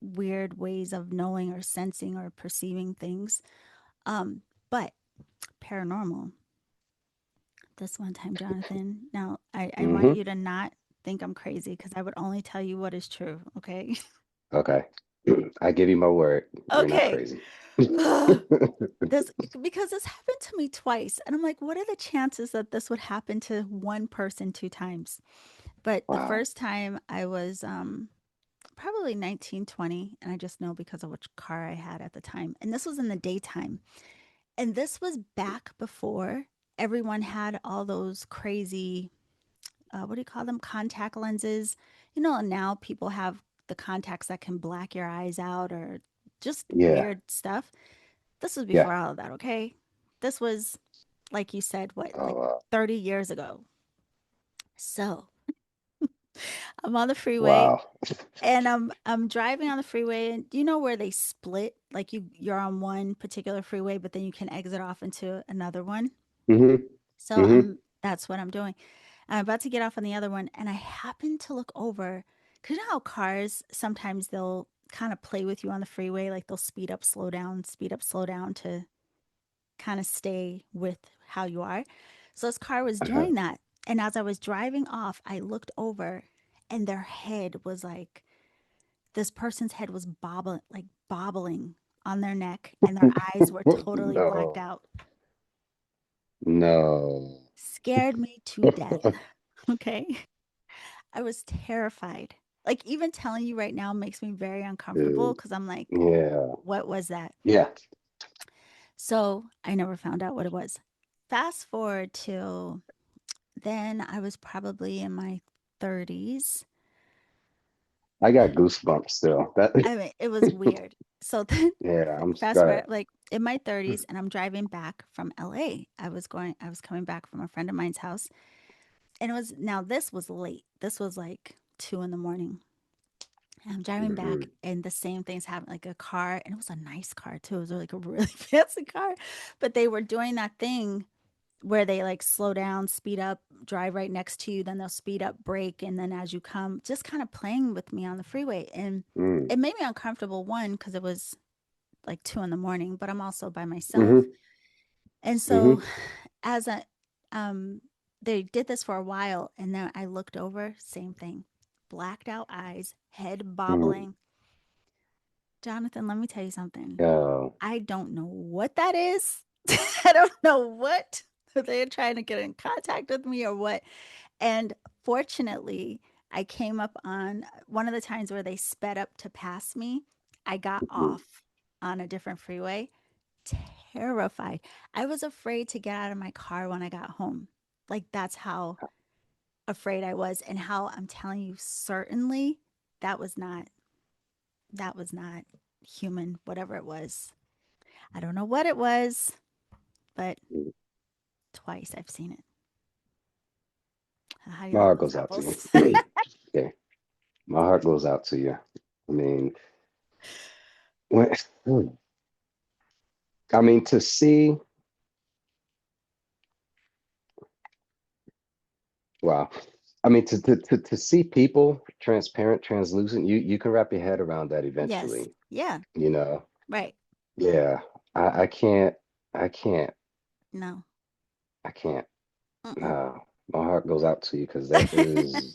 [SPEAKER 2] weird ways of knowing or sensing or perceiving things. But paranormal, this one time, Jonathan. Now, I want
[SPEAKER 1] Mm-hmm.
[SPEAKER 2] you to not think I'm crazy, because I would only tell you what is true. Okay.
[SPEAKER 1] Okay. I give you my word. You're not
[SPEAKER 2] Okay.
[SPEAKER 1] crazy.
[SPEAKER 2] This, because this happened to me twice. And I'm like, what are the chances that this would happen to one person two times? But the
[SPEAKER 1] Wow.
[SPEAKER 2] first time I was probably 19, 20, and I just know because of which car I had at the time. And this was in the daytime. And this was back before everyone had all those crazy, what do you call them? Contact lenses. And now people have the contacts that can black your eyes out, or just
[SPEAKER 1] Yeah.
[SPEAKER 2] weird stuff. This was
[SPEAKER 1] Yeah.
[SPEAKER 2] before all of that, okay? This was, like you said, what,
[SPEAKER 1] Oh,
[SPEAKER 2] like 30 years ago. So I'm on the freeway,
[SPEAKER 1] wow.
[SPEAKER 2] and I'm driving on the freeway, and you know where they split? Like, you're on one particular freeway, but then you can exit off into another one.
[SPEAKER 1] Mm-hmm.
[SPEAKER 2] So
[SPEAKER 1] Mm-hmm.
[SPEAKER 2] that's what I'm doing. I'm about to get off on the other one, and I happen to look over, because you know how cars sometimes they'll kind of play with you on the freeway, like they'll speed up, slow down to kind of stay with how you are. So this car was
[SPEAKER 1] Uh-huh.
[SPEAKER 2] doing that. And as I was driving off, I looked over, and their head was like this person's head was bobbling on their neck, and their eyes were totally blacked
[SPEAKER 1] No,
[SPEAKER 2] out.
[SPEAKER 1] no,
[SPEAKER 2] Scared me to death. Okay. I was terrified. Like, even telling you right now makes me very uncomfortable
[SPEAKER 1] dude.
[SPEAKER 2] because I'm like,
[SPEAKER 1] Yeah,
[SPEAKER 2] what was that?
[SPEAKER 1] yeah.
[SPEAKER 2] So I never found out what it was. Fast forward to then, I was probably in my 30s.
[SPEAKER 1] I got goosebumps still. That,
[SPEAKER 2] I mean, it was weird. So then,
[SPEAKER 1] yeah, I'm
[SPEAKER 2] fast
[SPEAKER 1] got
[SPEAKER 2] forward, like in my 30s, and I'm driving back from LA. I was coming back from a friend of mine's house. And it was, now this was late. This was like 2 in the morning. And I'm driving back,
[SPEAKER 1] Mhm.
[SPEAKER 2] and the same things happened, like a car, and it was a nice car too. It was like a really fancy car. But they were doing that thing where they like slow down, speed up, drive right next to you, then they'll speed up, brake, and then as you come, just kind of playing with me on the freeway. And
[SPEAKER 1] Mm.
[SPEAKER 2] it made me uncomfortable, one, because it was like 2 in the morning, but I'm also by myself.
[SPEAKER 1] Hmm.
[SPEAKER 2] And so
[SPEAKER 1] Hmm.
[SPEAKER 2] as a they did this for a while, and then I looked over, same thing. Blacked out eyes, head
[SPEAKER 1] Hmm.
[SPEAKER 2] bobbling. Jonathan, let me tell you something.
[SPEAKER 1] Oh,
[SPEAKER 2] I don't know what that is. I don't know what they're trying to get in contact with me or what. And fortunately, I came up on one of the times where they sped up to pass me. I got
[SPEAKER 1] mhm.
[SPEAKER 2] off on a different freeway, terrified. I was afraid to get out of my car when I got home. Like, that's how afraid I was, and how I'm telling you, certainly that was not that was not human, whatever it was. I don't know what it was, but twice I've seen it. How do you
[SPEAKER 1] My
[SPEAKER 2] like
[SPEAKER 1] heart
[SPEAKER 2] those
[SPEAKER 1] goes out to
[SPEAKER 2] apples?
[SPEAKER 1] you. Okay, my heart goes out to you. I mean, when, I mean to see, wow. I mean to see people transparent, translucent, you can wrap your head around that
[SPEAKER 2] Yes.
[SPEAKER 1] eventually,
[SPEAKER 2] Yeah.
[SPEAKER 1] you know.
[SPEAKER 2] Right.
[SPEAKER 1] Yeah. I can't, I can't,
[SPEAKER 2] No.
[SPEAKER 1] I can't.
[SPEAKER 2] Mm-mm.
[SPEAKER 1] No. My heart goes out to you because that is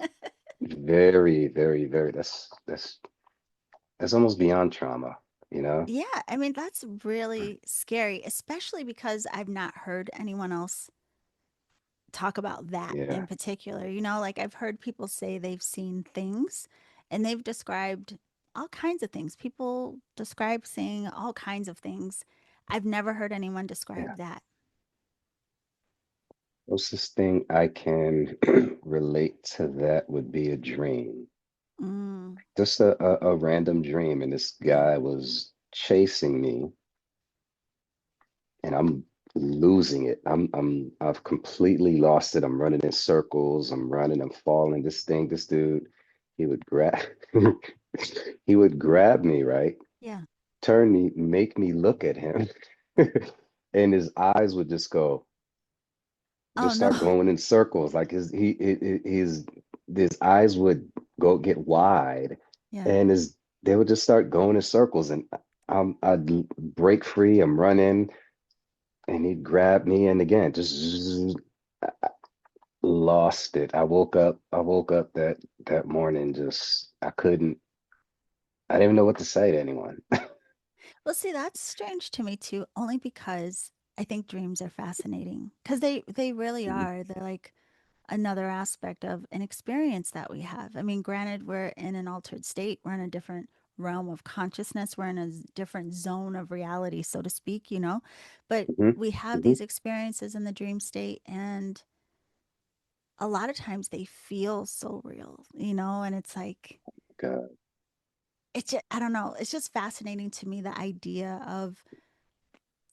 [SPEAKER 1] very, very, very, that's almost beyond trauma, you know?
[SPEAKER 2] Yeah. I mean, that's really scary, especially because I've not heard anyone else talk about that in
[SPEAKER 1] Yeah.
[SPEAKER 2] particular. You know, like I've heard people say they've seen things, and they've described all kinds of things. People describe seeing all kinds of things. I've never heard anyone
[SPEAKER 1] Yeah.
[SPEAKER 2] describe that.
[SPEAKER 1] Closest thing I can relate to that would be a dream.
[SPEAKER 2] Mm,
[SPEAKER 1] Just a random dream, and this
[SPEAKER 2] yeah.
[SPEAKER 1] guy was chasing me, and I'm losing it. I've completely lost it. I'm running in circles. I'm running. I'm falling. This dude, he would grab, he would grab me, right?
[SPEAKER 2] Yeah.
[SPEAKER 1] Turn me, make me look at him, and his eyes would
[SPEAKER 2] Oh
[SPEAKER 1] just
[SPEAKER 2] no.
[SPEAKER 1] start going in circles. Like his eyes would go get wide,
[SPEAKER 2] Yeah.
[SPEAKER 1] and his they would just start going in circles, and I'd break free. I'm running, and he'd grab me, and again, just lost it. I woke up that morning, just I couldn't. I didn't even know what to say to anyone.
[SPEAKER 2] Well, see, that's strange to me too, only because I think dreams are fascinating, because they really
[SPEAKER 1] Mhm.
[SPEAKER 2] are. They're like another aspect of an experience that we have. I mean, granted, we're in an altered state, we're in a different realm of consciousness, we're in a different zone of reality, so to speak, you know, but
[SPEAKER 1] Mhm.
[SPEAKER 2] we have
[SPEAKER 1] Mhm.
[SPEAKER 2] these experiences in the dream state, and a lot of times they feel so real, you know, and it's like,
[SPEAKER 1] God.
[SPEAKER 2] it's just, I don't know, it's just fascinating to me, the idea of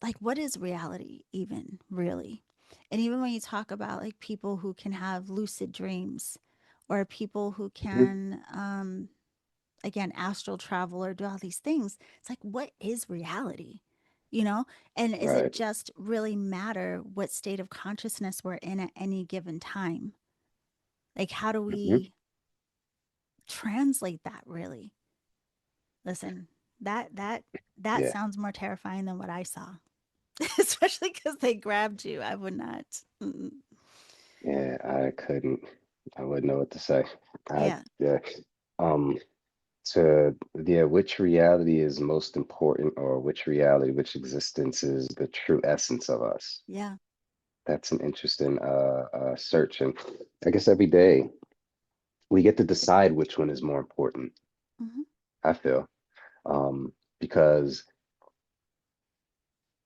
[SPEAKER 2] like, what is reality even really? And even when you talk about like people who can have lucid dreams, or people who
[SPEAKER 1] Mhm.
[SPEAKER 2] can again astral travel or do all these things, it's like, what is reality, you know? And is it
[SPEAKER 1] Right.
[SPEAKER 2] just really matter what state of consciousness we're in at any given time? Like, how do
[SPEAKER 1] Mhm.
[SPEAKER 2] we translate that really? Listen, that
[SPEAKER 1] Yeah.
[SPEAKER 2] sounds more terrifying than what I saw. Especially because they grabbed you. I would not. Mm-mm.
[SPEAKER 1] Yeah. I couldn't. I wouldn't know what to say. I
[SPEAKER 2] Yeah.
[SPEAKER 1] yeah. Um. to yeah, which reality is most important, or which reality, which existence is the true essence of us?
[SPEAKER 2] Yeah.
[SPEAKER 1] That's an interesting search. And I guess every day we get to decide which one is more important,
[SPEAKER 2] Hmm.
[SPEAKER 1] I feel. Because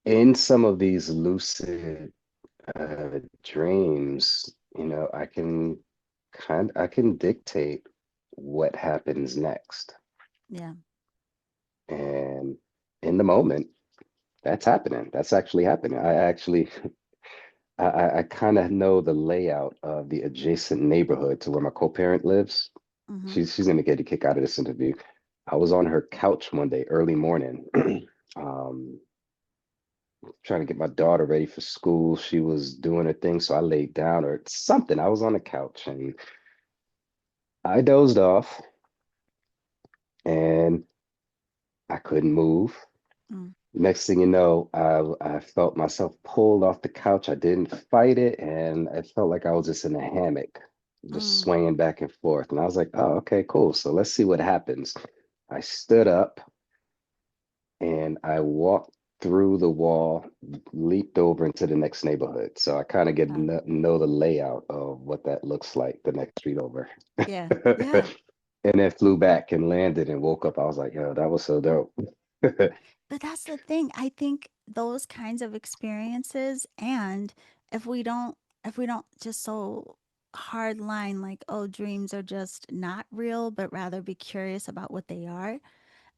[SPEAKER 1] in some of these lucid dreams, I can dictate what happens next.
[SPEAKER 2] Yeah.
[SPEAKER 1] And in the moment, that's happening. That's actually happening. I kind of know the layout of the adjacent neighborhood to where my co-parent lives.
[SPEAKER 2] Hmm.
[SPEAKER 1] She's gonna get a kick out of this interview. I was on her couch one day, early morning, um, trying to get my daughter ready for school. She was doing her thing, so I laid down or something. I was on the couch and I dozed off and I couldn't move.
[SPEAKER 2] Mm.
[SPEAKER 1] Next thing you know, I felt myself pulled off the couch. I didn't fight it, and I felt like I was just in a hammock, just
[SPEAKER 2] Mm.
[SPEAKER 1] swaying back and forth. And I was like, "Oh, okay, cool. So let's see what happens." I stood up and I walked through the wall, leaped over into the next neighborhood. So I kind of get
[SPEAKER 2] Wow.
[SPEAKER 1] know the layout of what that looks like the next street over.
[SPEAKER 2] Yeah. Yeah.
[SPEAKER 1] And then flew back and landed and woke up. I was like, "Yo, that was so dope."
[SPEAKER 2] But that's the thing. I think those kinds of experiences, and if we don't, if we don't just so hard line like, oh, dreams are just not real, but rather be curious about what they are.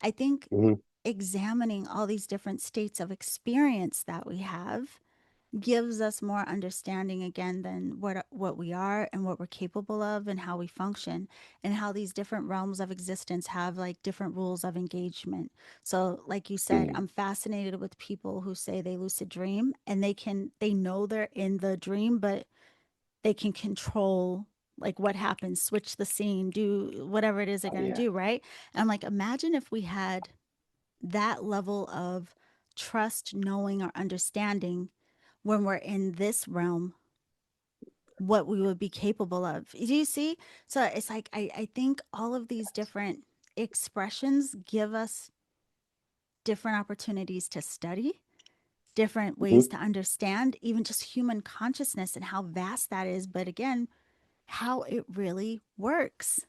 [SPEAKER 2] I think
[SPEAKER 1] Mhm.
[SPEAKER 2] examining all these different states of experience that we have gives us more understanding again than what we are and what we're capable of and how we function and how these different realms of existence have like different rules of engagement. So like you said,
[SPEAKER 1] Mm.
[SPEAKER 2] I'm fascinated with people who say they lucid dream and they know they're in the dream, but they can control like what happens, switch the scene, do whatever it is they're
[SPEAKER 1] Oh
[SPEAKER 2] going to
[SPEAKER 1] yeah.
[SPEAKER 2] do, right? And I'm like, imagine if we had that level of trust, knowing, or understanding when we're in this realm, what we would be capable of. Do you see? So it's like, I think all of these different expressions give us different opportunities to study, different ways
[SPEAKER 1] Mhm.
[SPEAKER 2] to understand, even just human consciousness and how vast that is. But again, how it really works.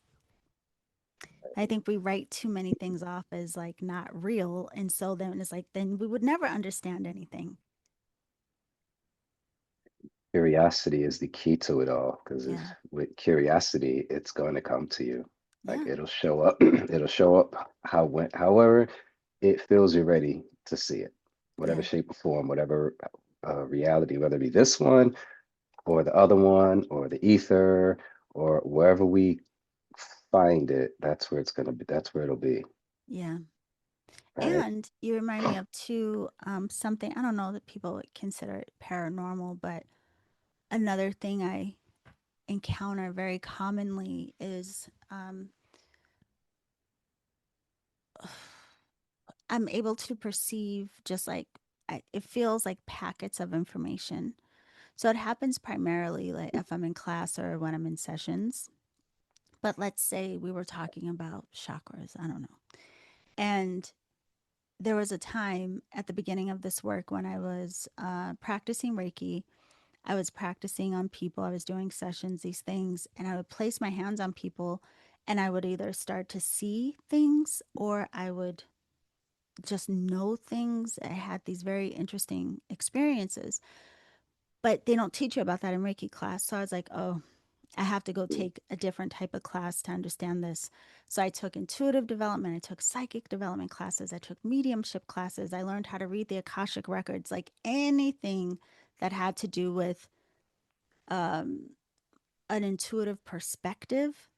[SPEAKER 2] I think we write too many things off as like not real. And so then it's like, then we would never understand anything.
[SPEAKER 1] Curiosity is the key to it all, because if
[SPEAKER 2] Yeah.
[SPEAKER 1] with curiosity, it's going to come to you. Like
[SPEAKER 2] Yeah.
[SPEAKER 1] it'll show up. It'll show up however it feels you're ready to see it, whatever
[SPEAKER 2] Yeah.
[SPEAKER 1] shape or form, whatever reality, whether it be this one or the other one or the ether or wherever we find it, that's where it's gonna be. That's where it'll be,
[SPEAKER 2] Yeah.
[SPEAKER 1] right?
[SPEAKER 2] And you remind me of too something I don't know that people would consider it paranormal, but another thing I encounter very commonly is I'm able to perceive just like it feels like packets of information. So it happens primarily like if I'm in class or when I'm in sessions. But let's say we were talking about chakras. I don't know. And there was a time at the beginning of this work when I was practicing Reiki. I was practicing on people. I was doing sessions, these things, and I would place my hands on people and I would either start to see things or I would just know things. I had these very interesting experiences, but they don't teach you about that in Reiki class. So I was like, oh, I have to go take a different type of class to understand this. So I took intuitive development, I took psychic development classes, I took mediumship classes, I learned how to read the Akashic records, like anything that had to do with um, an intuitive perspective.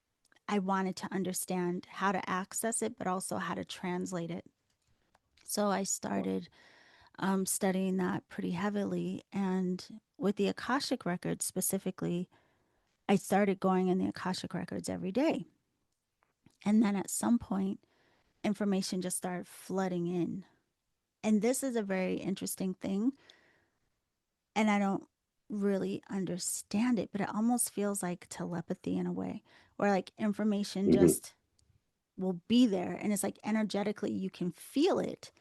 [SPEAKER 2] I wanted to understand how to access it, but also how to translate it. So I started studying that pretty heavily. And with the Akashic records specifically, I started going in the Akashic records every day. And then at some point, information just started flooding in. And this is a very interesting thing. And I don't really understand it, but it almost feels like telepathy in a way, where like information
[SPEAKER 1] Hmm.
[SPEAKER 2] just will be there. And it's like energetically, you can feel it,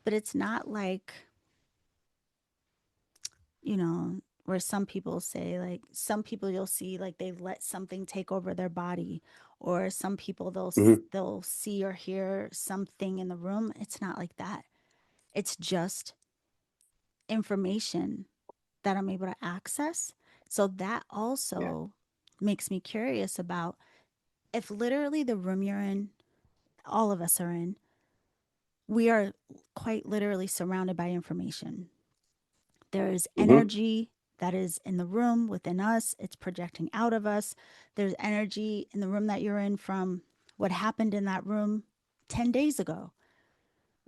[SPEAKER 2] but it's not like, you know, where some people say, like, some people you'll see like they let something take over their body, or some people
[SPEAKER 1] Hmm.
[SPEAKER 2] they'll see or hear something in the room. It's not like that. It's just information that I'm able to access. So that
[SPEAKER 1] Yeah.
[SPEAKER 2] also makes me curious about if literally the room you're in, all of us are in, we are quite literally surrounded by information. There's
[SPEAKER 1] Hmm.
[SPEAKER 2] energy that is in the room within us, it's projecting out of us. There's energy in the room that you're in from what happened in that room 10 days ago.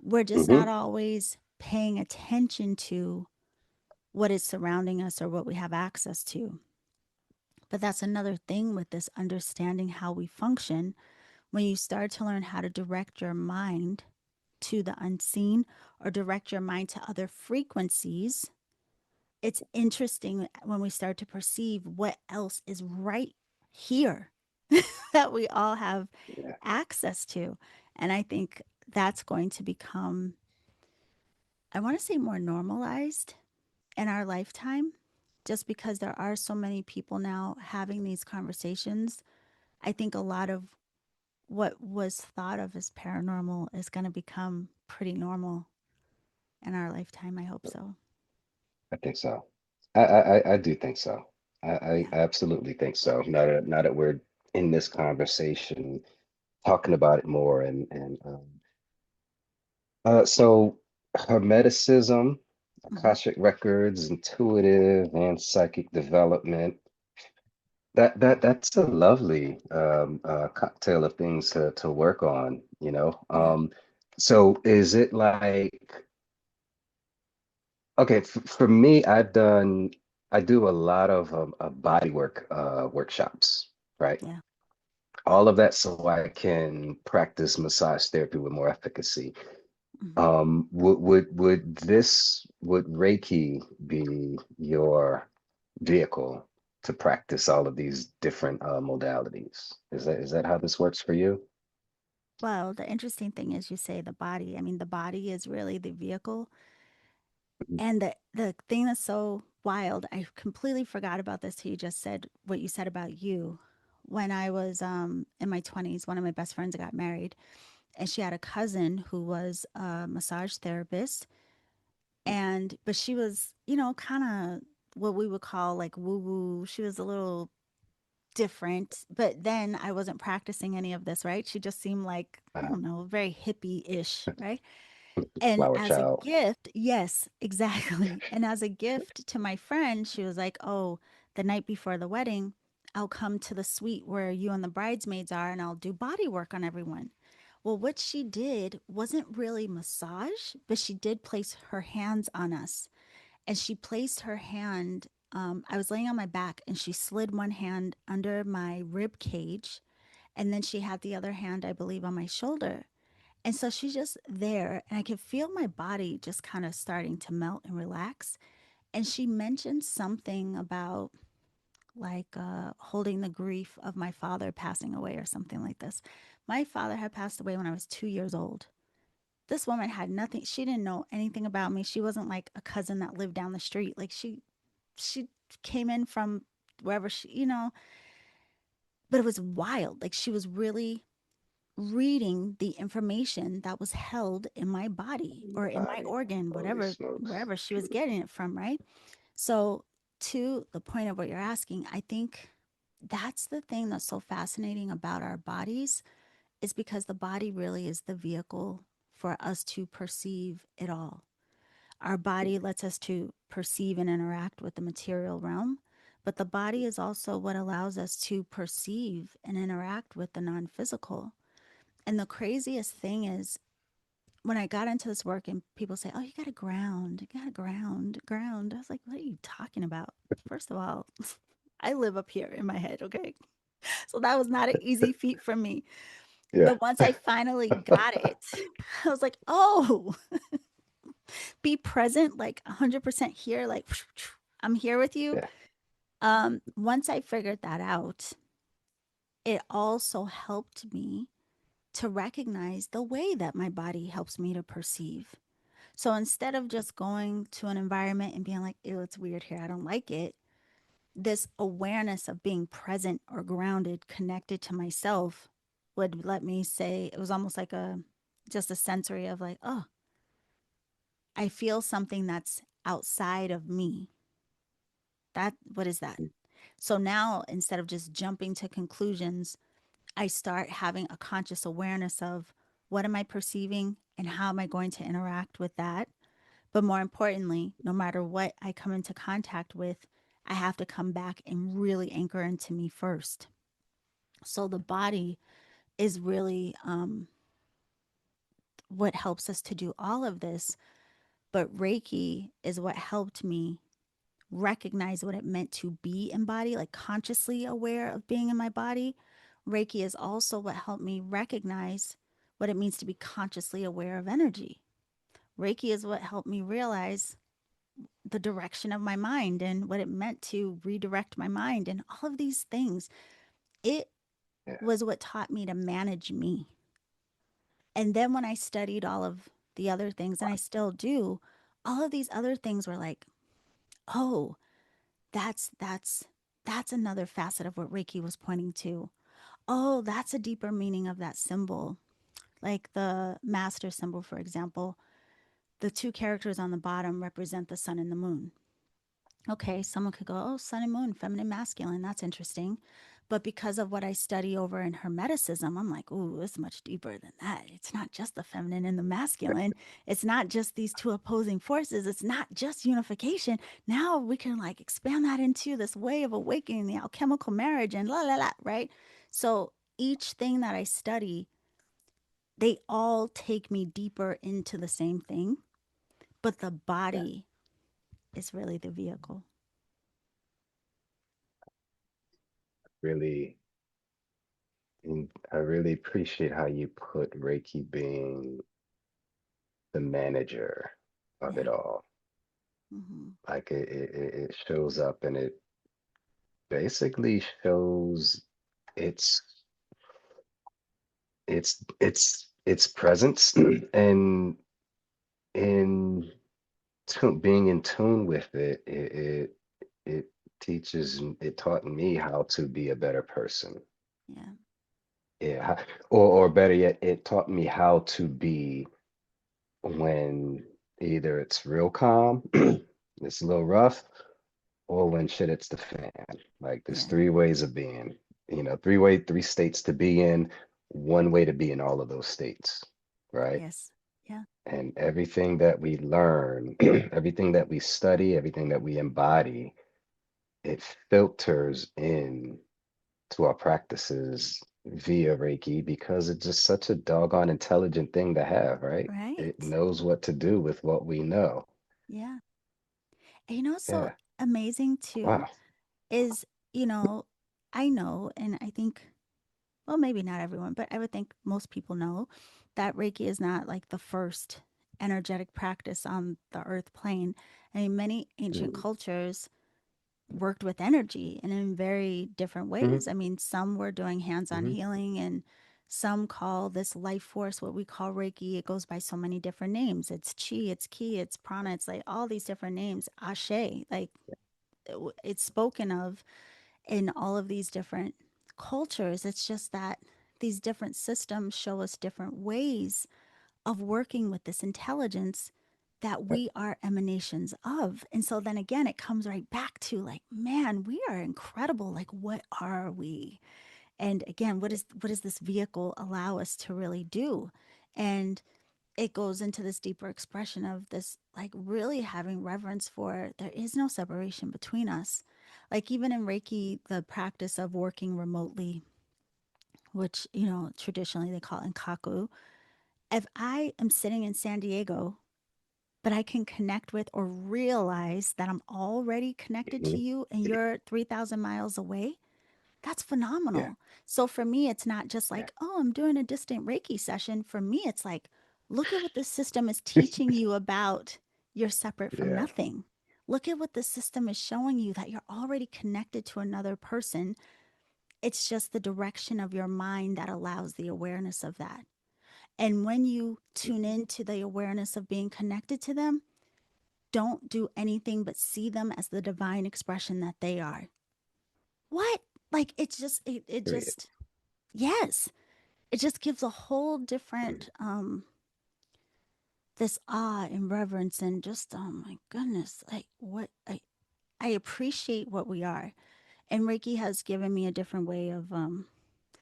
[SPEAKER 2] We're just not
[SPEAKER 1] Hmm.
[SPEAKER 2] always paying attention to what is surrounding us or what we have access to. But that's another thing with this understanding how we function. When you start to learn how to direct your mind to the unseen or direct your mind to other frequencies, it's interesting when we start to perceive what else is right here that we all have
[SPEAKER 1] Yeah.
[SPEAKER 2] access to. And I think that's going to become, I want to say, more normalized in our lifetime, just because there are so many people now having these conversations. I think a lot of what was thought of as paranormal is going to become pretty normal in our lifetime. I hope so.
[SPEAKER 1] I think so. I do think so. I
[SPEAKER 2] Yeah.
[SPEAKER 1] absolutely think so. Now that we're in this conversation, talking about it more, so hermeticism,
[SPEAKER 2] Hmm.
[SPEAKER 1] Akashic records, intuitive and psychic development. That's a lovely cocktail of things to work on, you know.
[SPEAKER 2] Yeah.
[SPEAKER 1] So is it like, okay, for me, I do a lot of body work workshops, right?
[SPEAKER 2] Yeah.
[SPEAKER 1] All of that so I can practice massage therapy with more efficacy.
[SPEAKER 2] Hmm.
[SPEAKER 1] Would Reiki be your vehicle to practice all of these different modalities? Is that how this works for you?
[SPEAKER 2] Well, the interesting thing is you say the body. I mean, the body is really the vehicle.
[SPEAKER 1] Mhm.
[SPEAKER 2] And the thing that's so wild, I completely forgot about this till you just said what you said about you. When I was in my 20s, one of my best friends got married, and she had a cousin who was a massage therapist. And but she was, kind of what we would call like woo woo. She was a little different, but then I wasn't practicing any of this, right? She just seemed like, I
[SPEAKER 1] Uh,
[SPEAKER 2] don't know, very hippie-ish, right? And
[SPEAKER 1] Flower
[SPEAKER 2] as a
[SPEAKER 1] child.
[SPEAKER 2] gift, yes, exactly. And as a gift to my friend, she was like, "Oh, the night before the wedding, I'll come to the suite where you and the bridesmaids are and I'll do body work on everyone." Well, what she did wasn't really massage, but she did place her hands on us. And she placed her hand, I was laying on my back, and she slid one hand under my rib cage. And then she had the other hand, I believe, on my shoulder. And so she's just there, and I could feel my body just kind of starting to melt and relax. And she mentioned something about like holding the grief of my father passing away or something like this. My father had passed away when I was 2 years old. This woman had nothing, she didn't know anything about me. She wasn't like a cousin that lived down the street. Like she came in from wherever but it was wild. Like she was really reading the information that was held in my body or in my
[SPEAKER 1] Body.
[SPEAKER 2] organ,
[SPEAKER 1] Holy
[SPEAKER 2] whatever,
[SPEAKER 1] smokes.
[SPEAKER 2] wherever she was
[SPEAKER 1] Beautiful.
[SPEAKER 2] getting it from, right? So, to the point of what you're asking, I think that's the thing that's so fascinating about our bodies is because the body really is the vehicle for us to perceive it all. Our body lets us to perceive and interact with the material realm, but the body is also what allows us to perceive and interact with the non-physical. And the craziest thing is when I got into this work and people say, "Oh, you got to ground, you got to ground." I was like, "What are you talking about?" First of all, I live up here in my head, okay? So that was not an easy feat for me.
[SPEAKER 1] Yeah.
[SPEAKER 2] But once I finally got it, I was like, "Oh, be present, like 100% here, like I'm here with you."
[SPEAKER 1] Yeah.
[SPEAKER 2] Once I figured that out, it also helped me to recognize the way that my body helps me to perceive. So instead of just going to an environment and being like, ew, it's weird here, I don't like it, this awareness of being present or grounded, connected to myself would let me say, it was almost like just a sensory of like, oh, I feel something that's outside of me. What is that? So now instead of just jumping to conclusions, I start having a conscious awareness of what am I perceiving and how am I going to interact with that. But more importantly, no matter what I come into contact with, I have to come back and really anchor into me first. So the body is really what helps us to do all of this. But Reiki is what helped me recognize what it meant to be in body, like consciously aware of being in my body. Reiki is also what helped me recognize what it means to be consciously aware of energy. Reiki is what helped me realize the direction of my mind and what it meant to redirect my mind and all of these things. It
[SPEAKER 1] Yeah.
[SPEAKER 2] was what taught me to manage me. And then when I studied all of the other things, and I still do, all of these other things were like, oh, that's another facet of what Reiki was pointing to. Oh, that's a deeper meaning of that symbol. Like the master symbol, for example, the two characters on the bottom represent the sun and the moon. Okay, someone could go, oh, sun and moon, feminine, masculine. That's interesting. But because of what I study over in hermeticism, I'm like, ooh, it's much deeper than that. It's not just the feminine and the masculine. It's not just these two opposing forces. It's not just unification. Now we can like expand that into this way of awakening the alchemical marriage and la la la, right? So each thing that I study, they all take me deeper into the same thing, but the
[SPEAKER 1] Yeah.
[SPEAKER 2] body is really the vehicle.
[SPEAKER 1] Really, I really appreciate how you put Reiki being the manager of it
[SPEAKER 2] Yeah.
[SPEAKER 1] all.
[SPEAKER 2] Mm-hmm.
[SPEAKER 1] Like it shows up and it basically shows its its presence and in being in tune with it teaches it taught me how to be a better person.
[SPEAKER 2] Yeah.
[SPEAKER 1] Yeah, or better yet, it taught me how to be when either it's real calm, it's a little rough, or when shit hits the fan. Like there's
[SPEAKER 2] Yeah.
[SPEAKER 1] three ways of being, three states to be in, one way to be in all of those states, right?
[SPEAKER 2] Yes. Yeah.
[SPEAKER 1] And everything that we learn, everything that we study, everything that we embody, it filters in to our practices via Reiki because it's just such a doggone intelligent thing to have, right? It
[SPEAKER 2] Right.
[SPEAKER 1] knows what to do with what we know.
[SPEAKER 2] Yeah. And you know what's so
[SPEAKER 1] Yeah.
[SPEAKER 2] amazing too
[SPEAKER 1] Wow.
[SPEAKER 2] is, you know, I know, and I think, well, maybe not everyone, but I would think most people know that Reiki is not like the first energetic practice on the earth plane. I mean, many ancient
[SPEAKER 1] Mm-hmm.
[SPEAKER 2] cultures worked with energy and in very different ways. I mean, some were doing hands on
[SPEAKER 1] Mm-hmm.
[SPEAKER 2] healing, and some call this life force what we call Reiki. It goes by so many different names. It's chi, it's ki, it's prana, it's like all these different names. Ashe, like it's spoken of in all of these different cultures. It's just that these different systems show us different ways of working with this intelligence that we are emanations of. And so then again, it comes right back to like, man, we are incredible. Like, what are we? And again, what does this vehicle allow us to really do? And it goes into this deeper expression of this, like really having reverence for there is no separation between us. Like even in Reiki, the practice of working remotely, which, you know, traditionally they call Enkaku. If I am sitting in San Diego, but I can connect with or realize that I'm already connected to
[SPEAKER 1] Mm-hmm.
[SPEAKER 2] you and you're 3,000 miles away, that's
[SPEAKER 1] Yeah.
[SPEAKER 2] phenomenal. So for me, it's not just
[SPEAKER 1] Yeah.
[SPEAKER 2] like, oh, I'm doing a distant Reiki session. For me, it's like, look at what the system is teaching you about you're separate from
[SPEAKER 1] Yeah.
[SPEAKER 2] nothing. Look at what the system is showing you that you're already connected to another person It's just the direction of your mind that allows the awareness of that. And when you tune into the awareness of being connected to them, don't do anything but see them as the divine expression that they are. What? Like it's just it
[SPEAKER 1] Period.
[SPEAKER 2] just yes. It just gives a whole
[SPEAKER 1] Mm.
[SPEAKER 2] different this awe and reverence and just oh my goodness, like what I appreciate what we are. And Reiki has given me a different way of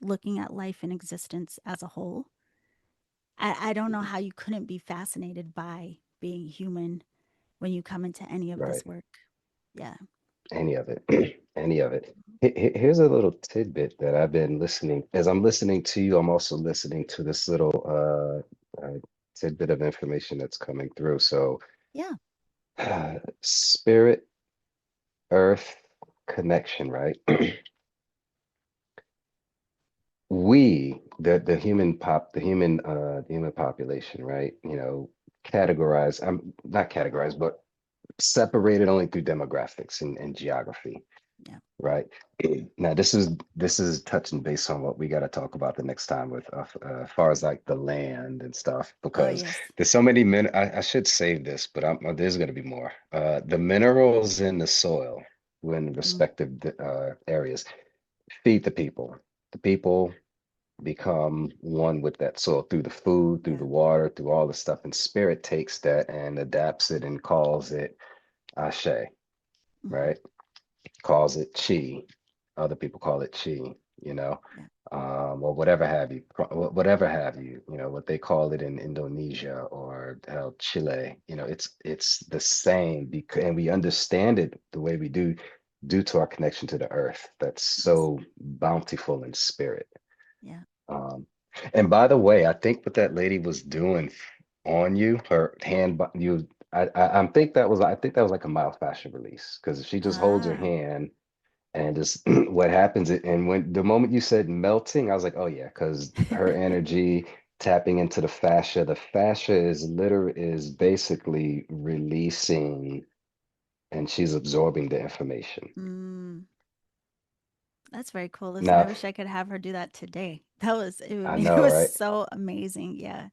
[SPEAKER 2] looking at life and existence as a whole. I don't know how you couldn't be fascinated by being human when you come into any of
[SPEAKER 1] Right.
[SPEAKER 2] this work. Yeah.
[SPEAKER 1] Any of it. Any of it. Here's a little tidbit that I've been listening. As I'm listening to you, I'm also listening to this little tidbit of information that's coming through. So,
[SPEAKER 2] Yeah.
[SPEAKER 1] spirit, earth connection, right? We, the human population, right? Categorize, I'm not categorized, but separated only through demographics and geography,
[SPEAKER 2] Yeah.
[SPEAKER 1] right? Now, this is touching base on what we got to talk about the next time with as far as like the land and stuff,
[SPEAKER 2] Oh
[SPEAKER 1] because
[SPEAKER 2] yes.
[SPEAKER 1] there's so many I should save this, but there's going to be more. The minerals in the soil in
[SPEAKER 2] Mm,
[SPEAKER 1] respective areas feed the people. The people become one with that soil through the food, through
[SPEAKER 2] yeah.
[SPEAKER 1] the water, through all the stuff, and spirit takes that and adapts it and calls it ashe,
[SPEAKER 2] Hmm.
[SPEAKER 1] right? Calls it chi. Other people call it chi, you know,
[SPEAKER 2] Yeah.
[SPEAKER 1] or whatever have you, whatever have you, what they call it in Indonesia or Chile. It's the same because, and we understand it the way we do due to our connection to the earth that's
[SPEAKER 2] Yes.
[SPEAKER 1] so bountiful in spirit.
[SPEAKER 2] Yeah.
[SPEAKER 1] Um, and by the way, I think what that lady was doing on you, her hand, you, I think that was like a myofascial release because she just holds her
[SPEAKER 2] Ah.
[SPEAKER 1] hand and just what happens. And when the moment you said melting, I was like, oh yeah, because her energy tapping into the fascia is basically releasing, and she's absorbing the information.
[SPEAKER 2] mm, that's very cool. Listen, I
[SPEAKER 1] Now,
[SPEAKER 2] wish I could have her do that today. That was it. I
[SPEAKER 1] I
[SPEAKER 2] mean, it
[SPEAKER 1] know,
[SPEAKER 2] was
[SPEAKER 1] right?
[SPEAKER 2] so amazing. Yeah.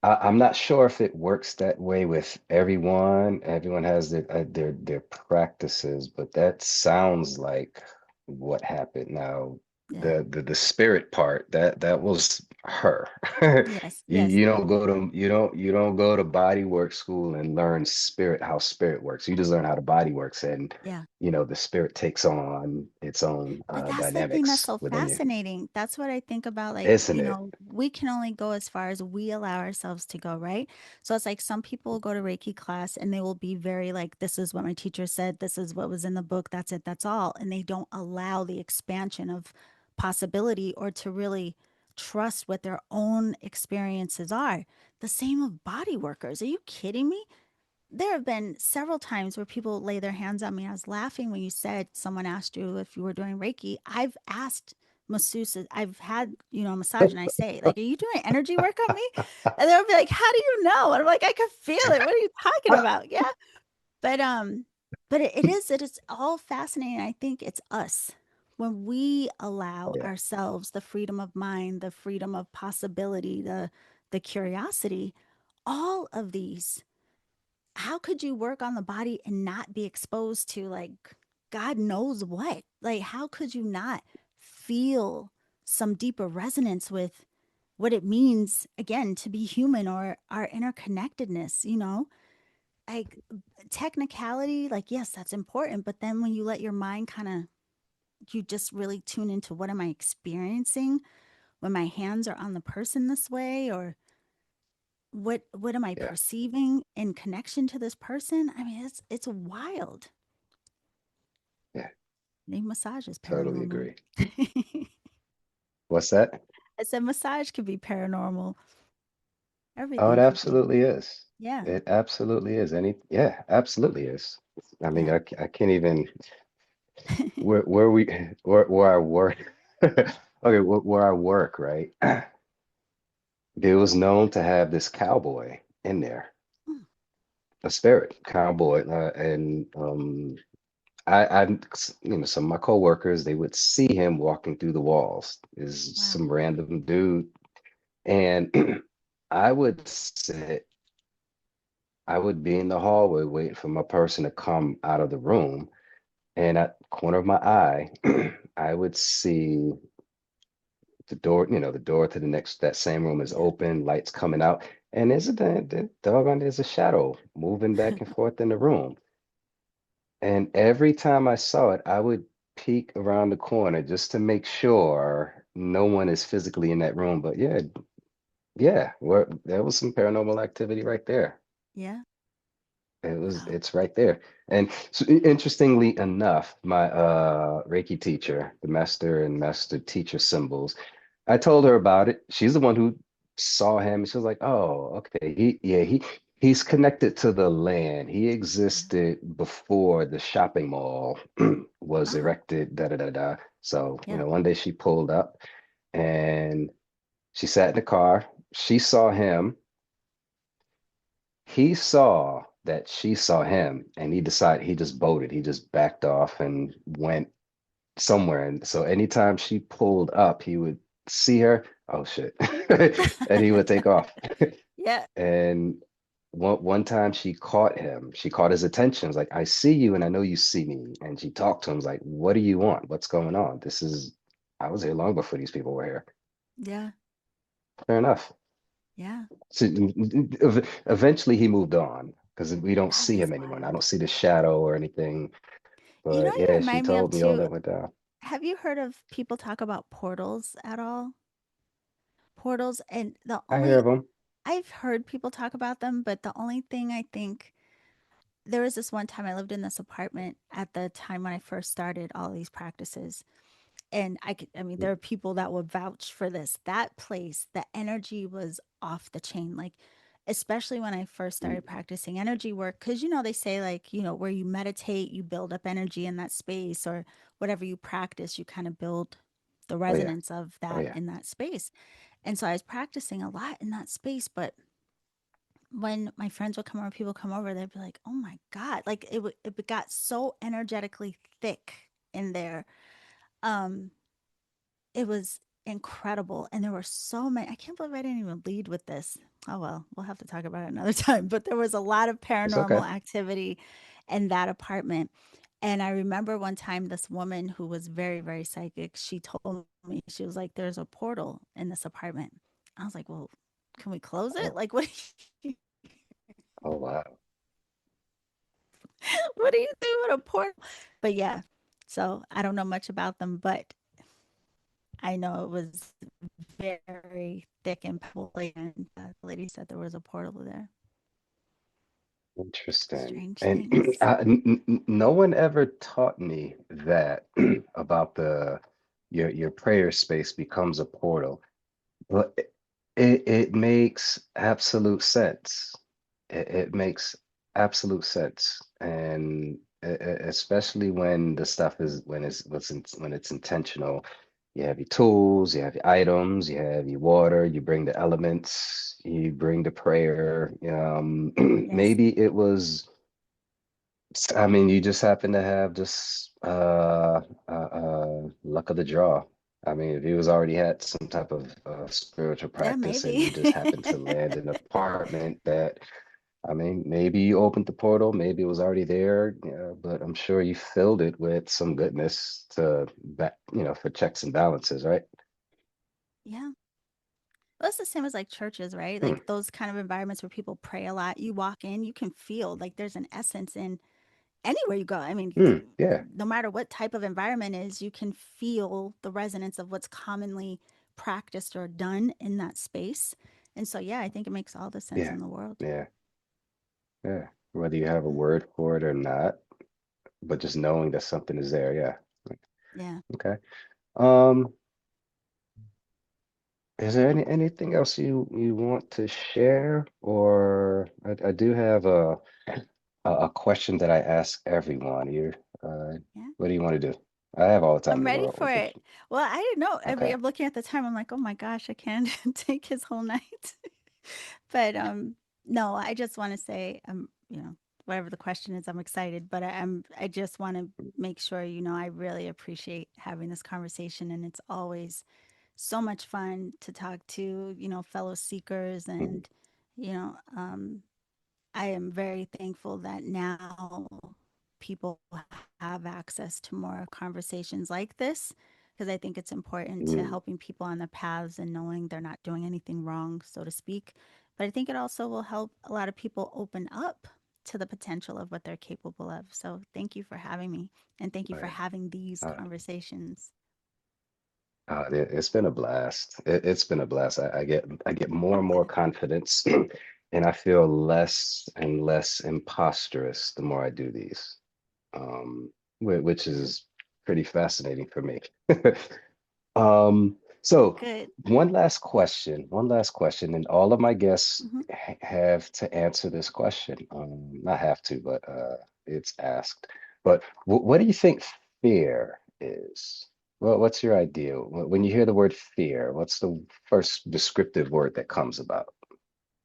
[SPEAKER 1] I'm not sure if it works that way with everyone. Everyone has their practices, but that sounds like what happened. Now,
[SPEAKER 2] Yeah.
[SPEAKER 1] the spirit part, that was her.
[SPEAKER 2] Yes.
[SPEAKER 1] You
[SPEAKER 2] Yes.
[SPEAKER 1] you don't go to you don't go to bodywork school and learn spirit how spirit works. You just learn how the body works, and
[SPEAKER 2] Yeah.
[SPEAKER 1] the spirit takes on its own
[SPEAKER 2] But that's the thing that's
[SPEAKER 1] dynamics
[SPEAKER 2] so
[SPEAKER 1] within you,
[SPEAKER 2] fascinating. That's what I think about. Like,
[SPEAKER 1] isn't it?
[SPEAKER 2] we can only go as far as we allow ourselves to go, right? So it's like some people go to Reiki class and they will be very like, this is what my teacher said, this is what was in the book, that's it, that's all. And they don't allow the expansion of possibility or to really trust what their own experiences are. The same of body workers. Are you kidding me? There have been several times where people lay their hands on me. I was laughing when you said someone asked you if you were doing Reiki. I've asked masseuses, I've had, a massage, and I say, like, are you doing energy work on me? And they'll be like, how do you know? And I'm like, I can feel it. What are you talking about? Yeah. But it is all fascinating. I think it's us. When we allow
[SPEAKER 1] Yeah,
[SPEAKER 2] ourselves the freedom of mind, the freedom of possibility, the curiosity, all of these, how could you work on the body and not be exposed to like God knows what? Like, how could you not feel some deeper resonance with what it means, again, to be human or our interconnectedness, Like, technicality, like, yes, that's important. But then when you let your mind kind of, you just really tune into what am I experiencing when my hands are on the person this way, or what am I
[SPEAKER 1] yeah,
[SPEAKER 2] perceiving in connection to this person? I mean, it's wild.
[SPEAKER 1] yeah.
[SPEAKER 2] Maybe massage is
[SPEAKER 1] Totally
[SPEAKER 2] paranormal.
[SPEAKER 1] agree. What's that?
[SPEAKER 2] I said massage could be paranormal.
[SPEAKER 1] Oh, it
[SPEAKER 2] Everything could be.
[SPEAKER 1] absolutely is.
[SPEAKER 2] Yeah.
[SPEAKER 1] It absolutely is. Yeah, absolutely is. I mean,
[SPEAKER 2] Yeah.
[SPEAKER 1] I can't even where we where I work. Okay, where I work, right? It was known to have this cowboy in there,
[SPEAKER 2] Mm,
[SPEAKER 1] a spirit cowboy, and I'm, some of my coworkers, they would see him walking through the walls. Is
[SPEAKER 2] Wow.
[SPEAKER 1] some random dude, and I would sit, I would be in the hallway waiting for my person to come out of the room, and at the corner of my eye, I would see the door, the door to the next, that same room is
[SPEAKER 2] Yeah.
[SPEAKER 1] open, lights coming out, and there's a shadow moving back and forth in the room. And every time I saw it, I would peek around the corner just to make sure no one is physically in that room. But yeah, yeah, there was some paranormal activity right there.
[SPEAKER 2] Yeah. Wow.
[SPEAKER 1] It's right there. And so, interestingly enough, my Reiki teacher, the master and master teacher symbols, I told her about it. She's the one who saw him. She was like, "Oh, okay. He's connected to the land. He
[SPEAKER 2] Yeah.
[SPEAKER 1] existed before the shopping mall was
[SPEAKER 2] Oh,
[SPEAKER 1] erected, da da da da." So,
[SPEAKER 2] yeah.
[SPEAKER 1] one day she pulled up and she sat in the car. She saw him. He saw that she saw him, and he decided he just bolted. He just backed off and went somewhere. And so anytime she pulled up, he would see her, oh shit, and he would take off.
[SPEAKER 2] Yeah.
[SPEAKER 1] And one time she caught him, she caught his attention. Was like, I see you and I know you see me. And she talked to him, was like, what do you want? What's going on? I was here long before these people were here.
[SPEAKER 2] Yeah.
[SPEAKER 1] Fair enough.
[SPEAKER 2] Yeah.
[SPEAKER 1] So eventually he moved on because we don't
[SPEAKER 2] That
[SPEAKER 1] see
[SPEAKER 2] is
[SPEAKER 1] him anymore. And I
[SPEAKER 2] wild.
[SPEAKER 1] don't see the shadow or anything.
[SPEAKER 2] You know
[SPEAKER 1] But
[SPEAKER 2] what you
[SPEAKER 1] yeah, she
[SPEAKER 2] remind me of
[SPEAKER 1] told me all
[SPEAKER 2] too?
[SPEAKER 1] that went down.
[SPEAKER 2] Have you heard of people talk about portals at all? Portals, and the
[SPEAKER 1] I hear
[SPEAKER 2] only
[SPEAKER 1] of them.
[SPEAKER 2] I've heard people talk about them, but the only thing I think there was this one time I lived in this apartment at the time when I first started all these practices. And I mean, there are people that would vouch for this. That place, the energy was off the chain. Like, especially when I first started practicing energy work, because, they say, like, where you meditate, you build up energy in that space, or whatever you practice, you kind of build the
[SPEAKER 1] Oh yeah.
[SPEAKER 2] resonance of
[SPEAKER 1] Oh
[SPEAKER 2] that
[SPEAKER 1] yeah.
[SPEAKER 2] in that space. And so I was practicing a lot in that space, but when my friends would come over, people come over, they'd be like, "Oh my God!" Like it got so energetically thick in there. Um, it was incredible, and there were so many. I can't believe I didn't even lead with this. Oh well, we'll have to talk about it another time. But there was a lot of
[SPEAKER 1] It's okay.
[SPEAKER 2] paranormal activity in that apartment. And I remember one time this woman who was very, very psychic, she told me, she was like, "There's a portal in this apartment." I was like, "Well, can we close it?
[SPEAKER 1] Oh,
[SPEAKER 2] Like, what
[SPEAKER 1] oh wow.
[SPEAKER 2] what do you do with a portal?" But yeah, so I don't know much about them, but I know it was very thick and powerful, and the lady said there was a portal there.
[SPEAKER 1] Interesting.
[SPEAKER 2] Strange
[SPEAKER 1] And
[SPEAKER 2] things.
[SPEAKER 1] no one ever taught me that about your prayer space becomes a portal. But it makes absolute sense. It makes absolute sense. And especially when the stuff is when it's intentional. You have your tools, you have your items, you have your water, you bring the elements, you bring the prayer.
[SPEAKER 2] Yes.
[SPEAKER 1] Maybe it was, I mean, you just happen to have just luck of the draw. I mean, if he was already had some type of spiritual
[SPEAKER 2] Yeah,
[SPEAKER 1] practice and
[SPEAKER 2] maybe.
[SPEAKER 1] you just happened to land in an apartment that, I mean, maybe you opened the portal, maybe it was already there, yeah, but I'm sure you filled it with some goodness for checks and balances, right?
[SPEAKER 2] Yeah. Well, it's the same as like churches, right?
[SPEAKER 1] Hmm,
[SPEAKER 2] Like those kind of environments where people pray a lot. You walk in, you can feel like there's an essence in anywhere you go. I mean,
[SPEAKER 1] yeah,
[SPEAKER 2] no matter what type of environment is, you can feel the resonance of what's commonly practiced or done in that space. And so, yeah, I think it makes all the sense
[SPEAKER 1] yeah,
[SPEAKER 2] in the world.
[SPEAKER 1] yeah, yeah. Whether you have a
[SPEAKER 2] Yeah.
[SPEAKER 1] word for it or not, but just knowing that something is there, yeah.
[SPEAKER 2] Yeah.
[SPEAKER 1] Okay. Um, is there anything else you want to share? Or I do have a question that I ask everyone here.
[SPEAKER 2] Yeah.
[SPEAKER 1] What do you want to do? I have all the time
[SPEAKER 2] I'm
[SPEAKER 1] in the
[SPEAKER 2] ready
[SPEAKER 1] world.
[SPEAKER 2] for it. Well, I didn't know. I mean,
[SPEAKER 1] Okay.
[SPEAKER 2] I'm looking at the time. I'm like, oh my gosh, I can't take his whole night. But no, I just want to say, whatever the question is. I'm excited, but I just want to make sure you know I really appreciate having this conversation, and it's always so much fun to talk to fellow seekers,
[SPEAKER 1] Mhm.
[SPEAKER 2] and you know I am very thankful that now people have access to more conversations like this because I think it's important to
[SPEAKER 1] Mhm.
[SPEAKER 2] helping people on the paths and knowing they're not doing anything wrong, so to speak. But I think it also will help a lot of people open up to the potential of what they're capable of. So thank you for having me and thank you for
[SPEAKER 1] Right.
[SPEAKER 2] having these
[SPEAKER 1] Uh,
[SPEAKER 2] conversations.
[SPEAKER 1] it's been a blast. It's been a blast. I get more and more
[SPEAKER 2] Good.
[SPEAKER 1] confidence, and I feel less and less imposterous the more I do these, which is pretty fascinating for me. So
[SPEAKER 2] Good.
[SPEAKER 1] one last question, and all of my guests
[SPEAKER 2] Hmm.
[SPEAKER 1] have to answer this question. Not have to, but it's asked. But what do you think fear is? Well, what's your idea? When you hear the word fear, what's the first descriptive word that comes about?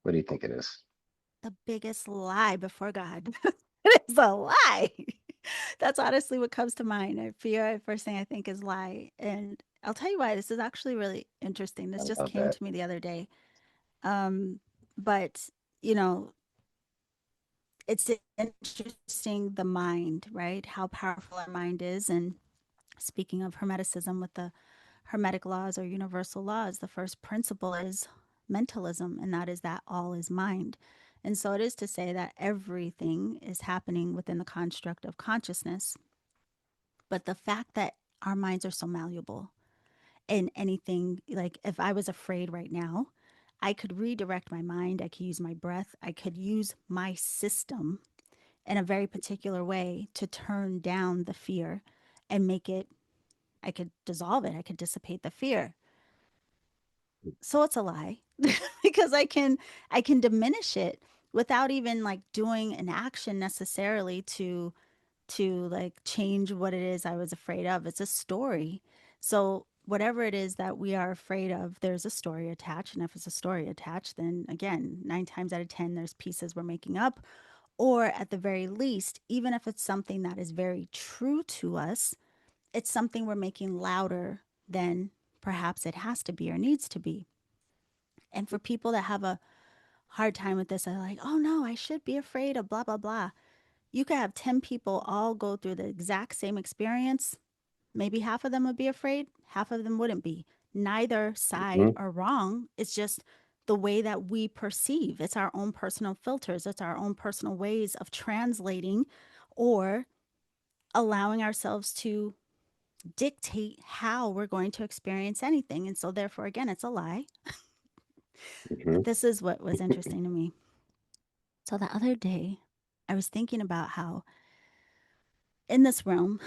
[SPEAKER 1] What do you think it is?
[SPEAKER 2] The biggest lie before God. It is a lie. That's honestly what comes to mind. I fear, first thing I think is lie. And I'll tell you why. This is actually really interesting.
[SPEAKER 1] I
[SPEAKER 2] This just
[SPEAKER 1] love
[SPEAKER 2] came
[SPEAKER 1] that.
[SPEAKER 2] to me the other day. Um, but, you know, it's interesting the mind, right? How powerful our mind is. And speaking of hermeticism with the hermetic laws or universal laws, the first principle is mentalism, and that is that all is mind. And so it is to say that everything is happening within the construct of consciousness. But the fact that our minds are so malleable in anything, like if I was afraid right now, I could redirect my mind, I could use my breath, I could use my system in a very particular way to turn down the fear and make it, I could dissolve it, I could dissipate the fear. So it's a lie because I can diminish it without even like doing an action necessarily to like change what it is I was afraid of. It's a story. So whatever it is that we are afraid of, there's a story attached. And if it's a story attached, then again, 9 times out of 10, there's pieces we're making up. Or at the very least, even if it's something that is very true to us, it's something we're making louder than perhaps it has to be or needs to be. And for people that have a hard time with this, are like, oh no, I should be afraid of blah, blah, blah. You could have 10 people all go through the exact same experience. Maybe half of them would be afraid, half of them wouldn't be. Neither side
[SPEAKER 1] Mhm.
[SPEAKER 2] are wrong. It's just the way that we perceive. It's our own personal filters, it's our own personal ways of translating or allowing ourselves to dictate how we're going to experience anything. And so, therefore, again, it's a lie.
[SPEAKER 1] Mhm.
[SPEAKER 2] But this is what was interesting to me. So, the other day, I was thinking about how in this realm,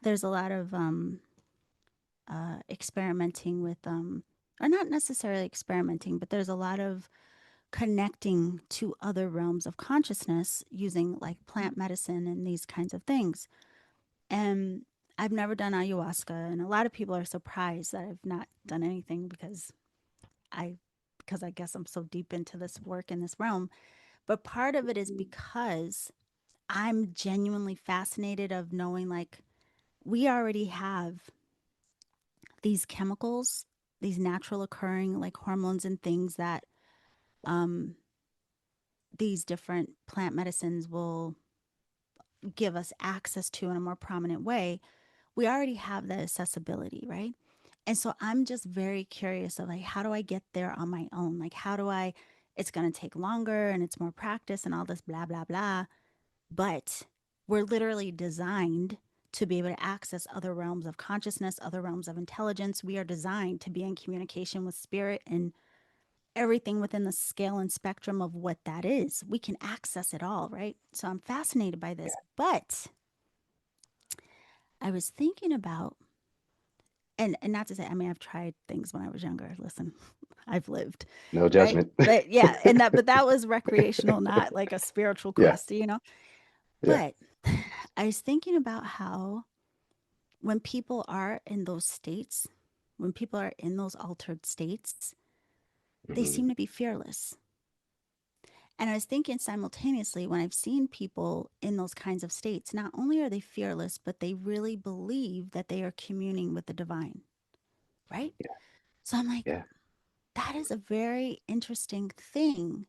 [SPEAKER 2] there's a lot of experimenting with, or not necessarily experimenting, but there's a lot of connecting to other realms of consciousness using like plant medicine and these kinds of things. And I've never done ayahuasca, and a lot of people are surprised that I've not done anything I, because I guess I'm so deep into this work in this realm. But part of it is because I'm genuinely fascinated of knowing like we already have these chemicals, these natural occurring like hormones and things that um, these different plant medicines will give us access to in a more prominent way. We already have that accessibility, right? And so I'm just very curious of like, how do I get there on my own? Like, how do I, it's going to take longer and it's more practice and all this blah, blah, blah. But we're literally designed to be able to access other realms of consciousness, other realms of intelligence. We are designed to be in communication with spirit and everything within the scale and spectrum of what that is. We can access it all, right? So I'm fascinated by this. But I was thinking about, and not to say, I mean, I've tried things when I was younger. Listen, I've lived,
[SPEAKER 1] No
[SPEAKER 2] right?
[SPEAKER 1] judgment.
[SPEAKER 2] But yeah, but that was recreational, not like a spiritual
[SPEAKER 1] Yeah.
[SPEAKER 2] quest.
[SPEAKER 1] Yeah.
[SPEAKER 2] But I was thinking about how when people are in those states, when people are in those altered states, they
[SPEAKER 1] Mhm.
[SPEAKER 2] seem to be fearless. And I was thinking simultaneously, when I've seen people in those kinds of states, not only are they fearless, but they really believe that they are communing with the divine, right?
[SPEAKER 1] Yeah.
[SPEAKER 2] So I'm like,
[SPEAKER 1] Yeah.
[SPEAKER 2] that is a very interesting thing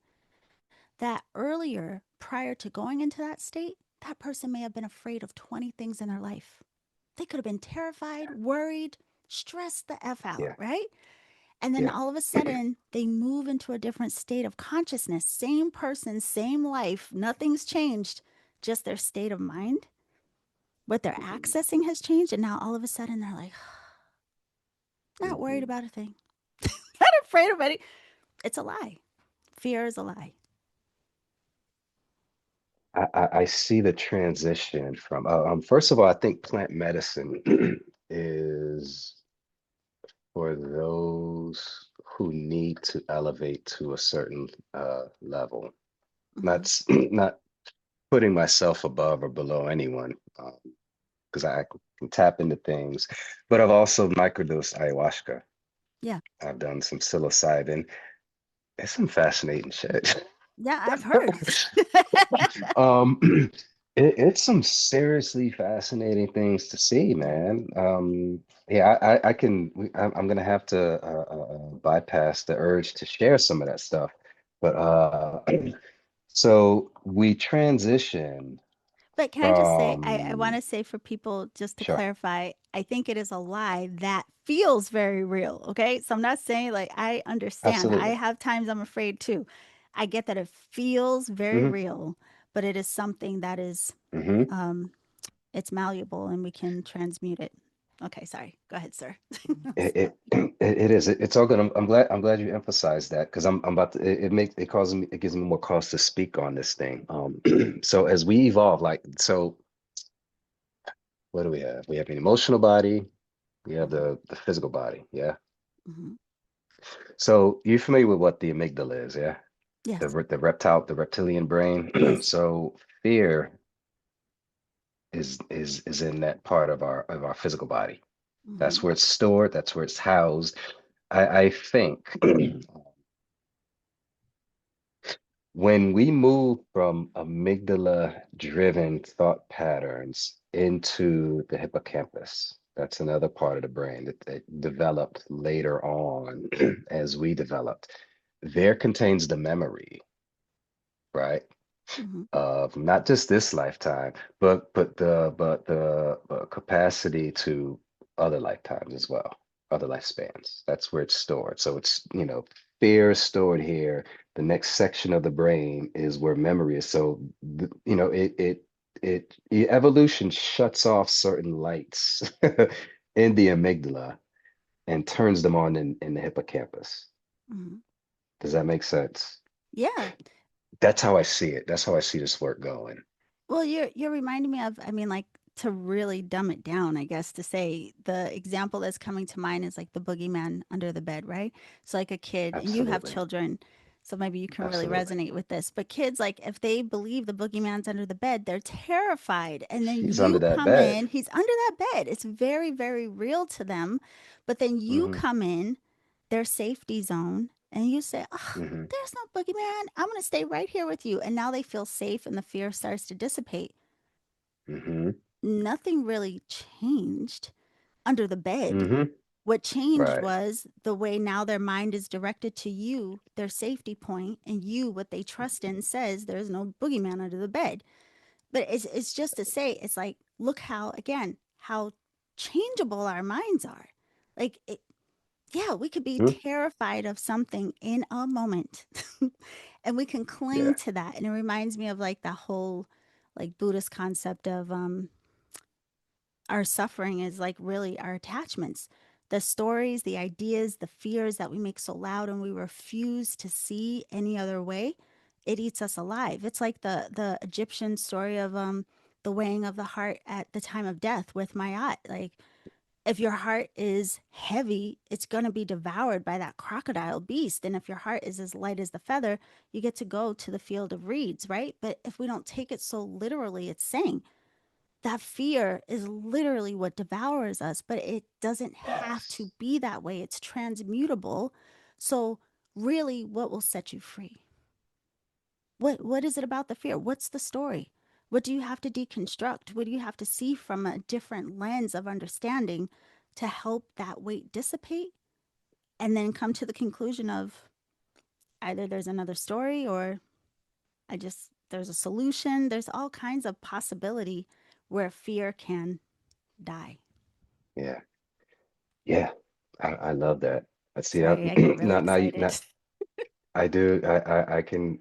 [SPEAKER 2] that earlier, prior to going into that state, that person may have been afraid of 20 things in their life. They could have been terrified, worried, stressed the F out,
[SPEAKER 1] Yeah.
[SPEAKER 2] right? And then
[SPEAKER 1] Yeah.
[SPEAKER 2] all of a sudden, they move into a different state of consciousness. Same person, same life, nothing's changed, just their state of mind. What they're
[SPEAKER 1] Mhm.
[SPEAKER 2] accessing has changed. And now all of a sudden, they're like, not worried
[SPEAKER 1] Mhm.
[SPEAKER 2] about a thing, not afraid of any. It's a lie. Fear is a lie.
[SPEAKER 1] I see the transition from first of all, I think plant medicine is for those who need to elevate to a certain level.
[SPEAKER 2] Mm-hmm.
[SPEAKER 1] Not not putting myself above or below anyone, because I can tap into things. But I've also microdosed ayahuasca.
[SPEAKER 2] Yeah.
[SPEAKER 1] I've done some psilocybin. It's some fascinating shit.
[SPEAKER 2] Yeah, I've heard.
[SPEAKER 1] Um, it's some seriously fascinating things to see,
[SPEAKER 2] Yeah.
[SPEAKER 1] man. Yeah, I can. I'm gonna have to bypass the urge to share some of that stuff. But so we transitioned
[SPEAKER 2] But can I just say, I want
[SPEAKER 1] from
[SPEAKER 2] to say for people, just to
[SPEAKER 1] sure,
[SPEAKER 2] clarify, I think it is a lie that feels very real. Okay. So I'm not saying like I understand. I
[SPEAKER 1] absolutely.
[SPEAKER 2] have times I'm afraid too. I get that it feels very
[SPEAKER 1] Hmm.
[SPEAKER 2] real, but it is something that is,
[SPEAKER 1] Hmm.
[SPEAKER 2] um, it's malleable and we can transmute it. Okay. Sorry. Go ahead, sir.
[SPEAKER 1] It is. It's all good. I'm glad you emphasized that because I'm about to. It causes me. It gives me more cause to speak on this thing. So as we evolve, what do we have? We have an emotional body. We have
[SPEAKER 2] Hmm.
[SPEAKER 1] the physical body. Yeah.
[SPEAKER 2] Hmm.
[SPEAKER 1] So you're familiar with what the amygdala is, yeah?
[SPEAKER 2] Yes.
[SPEAKER 1] The reptilian brain.
[SPEAKER 2] Yes.
[SPEAKER 1] So fear is in that part of our physical body.
[SPEAKER 2] Hmm.
[SPEAKER 1] That's where it's stored. That's where it's housed. I think when we move from amygdala-driven thought patterns into the hippocampus, that's another part of the brain that developed later on as we developed. There contains the memory, right?
[SPEAKER 2] Hmm.
[SPEAKER 1] Of not just this lifetime, but the capacity to other lifetimes as well, other lifespans. That's where it's stored. So it's, fear is stored here. The next section of the brain is where memory is. So evolution shuts off certain lights in the amygdala and turns them on in the hippocampus.
[SPEAKER 2] Hmm.
[SPEAKER 1] Does that make sense?
[SPEAKER 2] Yeah.
[SPEAKER 1] That's how I see it. That's how I see this work going.
[SPEAKER 2] Well, you're reminding me of, I mean, like to really dumb it down, I guess, to say the example that's coming to mind is like the boogeyman under the bed, right? So like a kid, and you have
[SPEAKER 1] Absolutely.
[SPEAKER 2] children, so maybe you can really
[SPEAKER 1] Absolutely.
[SPEAKER 2] resonate with this. But kids, like if they believe the boogeyman's under the bed, they're terrified. And then
[SPEAKER 1] He's under
[SPEAKER 2] you
[SPEAKER 1] that
[SPEAKER 2] come
[SPEAKER 1] bed.
[SPEAKER 2] in, he's under that bed. It's very, very real to them. But then you
[SPEAKER 1] Hmm.
[SPEAKER 2] come in their safety zone and you say, oh,
[SPEAKER 1] Hmm.
[SPEAKER 2] there's no boogeyman. I'm going to stay right here with you. And now they feel safe and the fear starts to dissipate.
[SPEAKER 1] Hmm.
[SPEAKER 2] Nothing really changed under the bed.
[SPEAKER 1] Hmm.
[SPEAKER 2] What changed
[SPEAKER 1] Right.
[SPEAKER 2] was the way now their mind is directed to you, their safety point, and you, what they trust in, says there's no boogeyman under the bed. But it's just to say, it's like, look how, again, how changeable our minds are. Like, yeah, we could be
[SPEAKER 1] Hmm.
[SPEAKER 2] terrified of something in a moment and we can cling
[SPEAKER 1] Yeah.
[SPEAKER 2] to that. And it reminds me of like the whole like Buddhist concept of our suffering is like really our attachments, the stories, the ideas, the fears that we make so loud and we refuse to see any other way. It eats us alive. It's like the Egyptian story of the weighing of the heart at the time of death with Mayat. Like if your heart is heavy, it's going to be devoured by that crocodile beast. And if your heart is as light as the feather, you get to go to the field of reeds, right? But if we don't take it so literally, it's saying that fear is literally what devours us, but it doesn't have to
[SPEAKER 1] Yes.
[SPEAKER 2] be that way. It's transmutable. So, really, what will set you free? What is it about the fear? What's the story? What do you have to deconstruct? What do you have to see from a different lens of understanding to help that weight dissipate and then come to the conclusion of either there's another story or there's a solution. There's all kinds of possibility where fear can die.
[SPEAKER 3] Yeah. Yeah. I love that. I see.
[SPEAKER 2] Sorry, I get really
[SPEAKER 3] Now you
[SPEAKER 2] excited.
[SPEAKER 3] now I do. I can.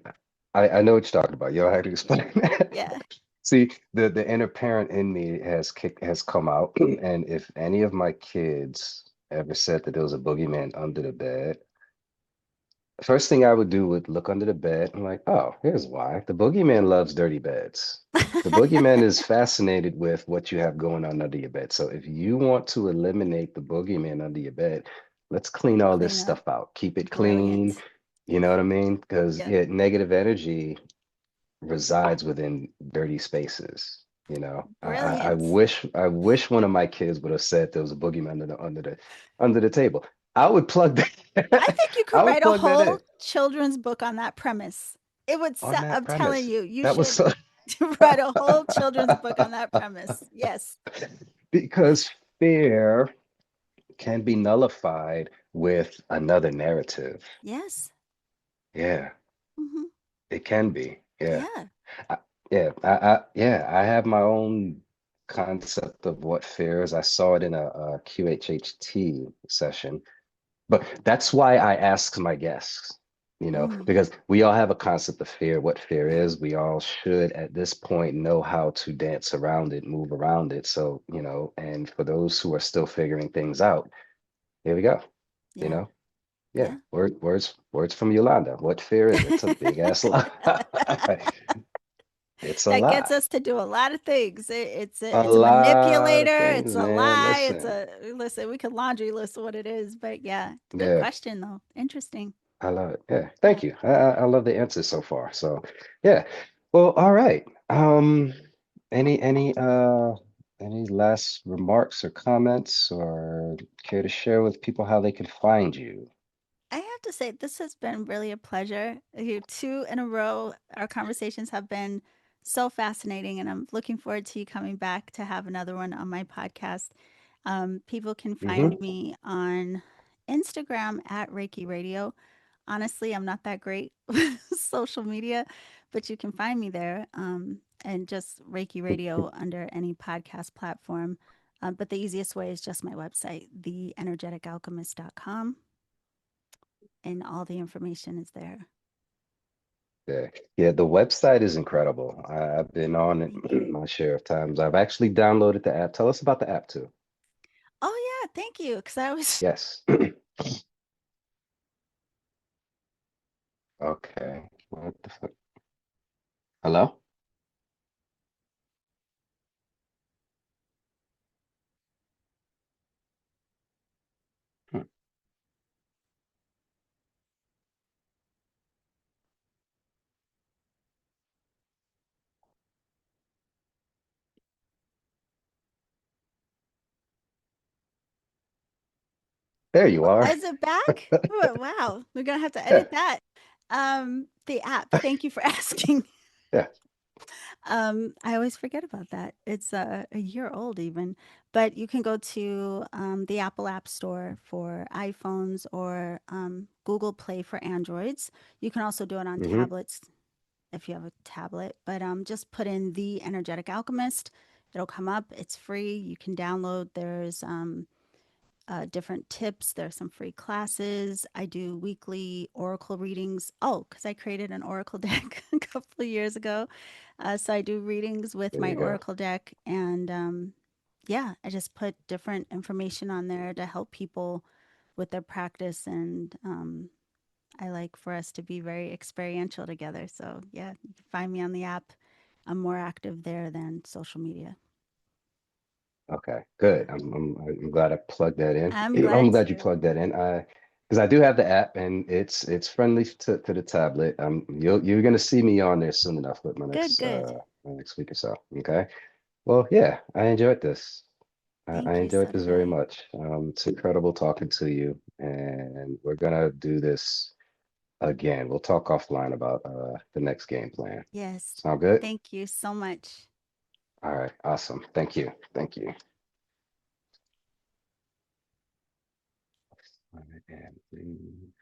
[SPEAKER 3] I know what you're talking about. You don't have to explain that.
[SPEAKER 2] Yeah.
[SPEAKER 3] See, the inner parent in me has come out, and if any of my kids ever said that there was a boogeyman under the bed, first thing I would do would look under the bed. I'm like, oh, here's why. The boogeyman loves dirty beds. The boogeyman is fascinated with what you have going on under your bed. So if you want to eliminate the boogeyman under your bed, let's clean all this
[SPEAKER 2] Clean up.
[SPEAKER 3] stuff out. Keep it clean.
[SPEAKER 2] Brilliant.
[SPEAKER 3] You know what I mean? Because
[SPEAKER 2] Yeah.
[SPEAKER 3] yeah, negative energy resides within dirty spaces.
[SPEAKER 2] Brilliant.
[SPEAKER 3] I wish one of my kids would have said there was a boogeyman under the table. I would plug
[SPEAKER 2] I
[SPEAKER 3] that.
[SPEAKER 2] think you
[SPEAKER 3] I
[SPEAKER 2] could
[SPEAKER 3] would
[SPEAKER 2] write a
[SPEAKER 3] plug that
[SPEAKER 2] whole
[SPEAKER 3] in
[SPEAKER 2] children's book on that premise.
[SPEAKER 3] on that
[SPEAKER 2] I'm telling
[SPEAKER 3] premise.
[SPEAKER 2] you, you
[SPEAKER 3] That was
[SPEAKER 2] should
[SPEAKER 3] so
[SPEAKER 2] write a whole children's book on that premise. Yes.
[SPEAKER 3] because fear can be nullified with another narrative.
[SPEAKER 2] Yes.
[SPEAKER 3] Yeah,
[SPEAKER 2] Hmm.
[SPEAKER 3] it can be. Yeah.
[SPEAKER 2] Yeah.
[SPEAKER 3] I, yeah, I have my own concept of what fear is. I saw it in a QHHT session, but that's why I ask my guests,
[SPEAKER 2] Mm.
[SPEAKER 3] because we all have a concept of fear, what fear is. We all should at this point know how to dance around it, move around it. So, and for those who are still figuring things out, here we go, you
[SPEAKER 2] Yeah.
[SPEAKER 3] know. Yeah,
[SPEAKER 2] Yeah.
[SPEAKER 3] words from Yolanda. What fear is? It's a big ass lie. It's a
[SPEAKER 2] That gets
[SPEAKER 3] lie.
[SPEAKER 2] us to do a lot of things.
[SPEAKER 3] A
[SPEAKER 2] It's a
[SPEAKER 3] lot of
[SPEAKER 2] manipulator. It's
[SPEAKER 3] things,
[SPEAKER 2] a
[SPEAKER 3] man.
[SPEAKER 2] lie. It's
[SPEAKER 3] Listen.
[SPEAKER 2] a listen. We could laundry list what it is, but yeah, good
[SPEAKER 3] Yeah,
[SPEAKER 2] question though. Interesting.
[SPEAKER 3] I love it. Yeah, thank
[SPEAKER 2] Yeah.
[SPEAKER 3] you. I love the answers so far. So, yeah. Well, all right. Any any uh any last remarks or comments or care to share with people how they can find you?
[SPEAKER 2] I have to say, this has been really a pleasure. You two in a row, our conversations have been so fascinating, and I'm looking forward to you coming back to have another one on my podcast. People can find
[SPEAKER 3] Mm-hmm.
[SPEAKER 2] me on Instagram at Reiki Radio. Honestly, I'm not that great with social media, but you can find me there and just Reiki Radio under any podcast platform. But the easiest way is just my website, theenergeticalchemist.com, and all the information is there.
[SPEAKER 3] Yeah, yeah, the website is incredible. I've been on it
[SPEAKER 2] Thank you.
[SPEAKER 3] my share of times. I've actually downloaded the app. Tell us about the app too.
[SPEAKER 2] Oh, yeah. Thank you. Because I always,
[SPEAKER 3] Yes. Okay. What the fuck? Hello? Hmm. There you are.
[SPEAKER 2] is it back? Oh, wow. We're going to have to
[SPEAKER 3] Yeah,
[SPEAKER 2] edit that. The app. Thank you for asking.
[SPEAKER 3] yeah.
[SPEAKER 2] I always forget about that. It's a year old even, but you can go to the Apple App Store for iPhones or Google Play for Androids. You can also do it on
[SPEAKER 3] Mm-hmm.
[SPEAKER 2] tablets if you have a tablet, but just put in the Energetic Alchemist. It'll come up. It's free. You can download. There's different tips. There's some free classes. I do weekly oracle readings. Oh, because I created an oracle deck a couple of years ago. So I do readings with
[SPEAKER 3] There
[SPEAKER 2] my
[SPEAKER 3] you go.
[SPEAKER 2] oracle deck. And yeah, I just put different information on there to help people with their practice. And I like for us to be very experiential together. So yeah, you can find me on the app. I'm more active there than social media.
[SPEAKER 3] Okay, good. I'm glad I plugged that in.
[SPEAKER 2] I'm
[SPEAKER 3] I'm
[SPEAKER 2] glad
[SPEAKER 3] glad you
[SPEAKER 2] to.
[SPEAKER 3] plugged that in. Because I do have the app and it's friendly to the tablet. You're gonna see me on there soon enough with
[SPEAKER 2] Good, good.
[SPEAKER 3] my next week or so. Okay. Well, yeah, I enjoyed this. I
[SPEAKER 2] Thank you.
[SPEAKER 3] enjoyed
[SPEAKER 2] So
[SPEAKER 3] this
[SPEAKER 2] did
[SPEAKER 3] very
[SPEAKER 2] I.
[SPEAKER 3] much. It's incredible talking to you, and we're gonna do this again. We'll talk offline about the next game plan.
[SPEAKER 2] Yes.
[SPEAKER 3] Sound good?
[SPEAKER 2] Thank you so much.
[SPEAKER 3] All right, awesome. Thank you. Thank you. And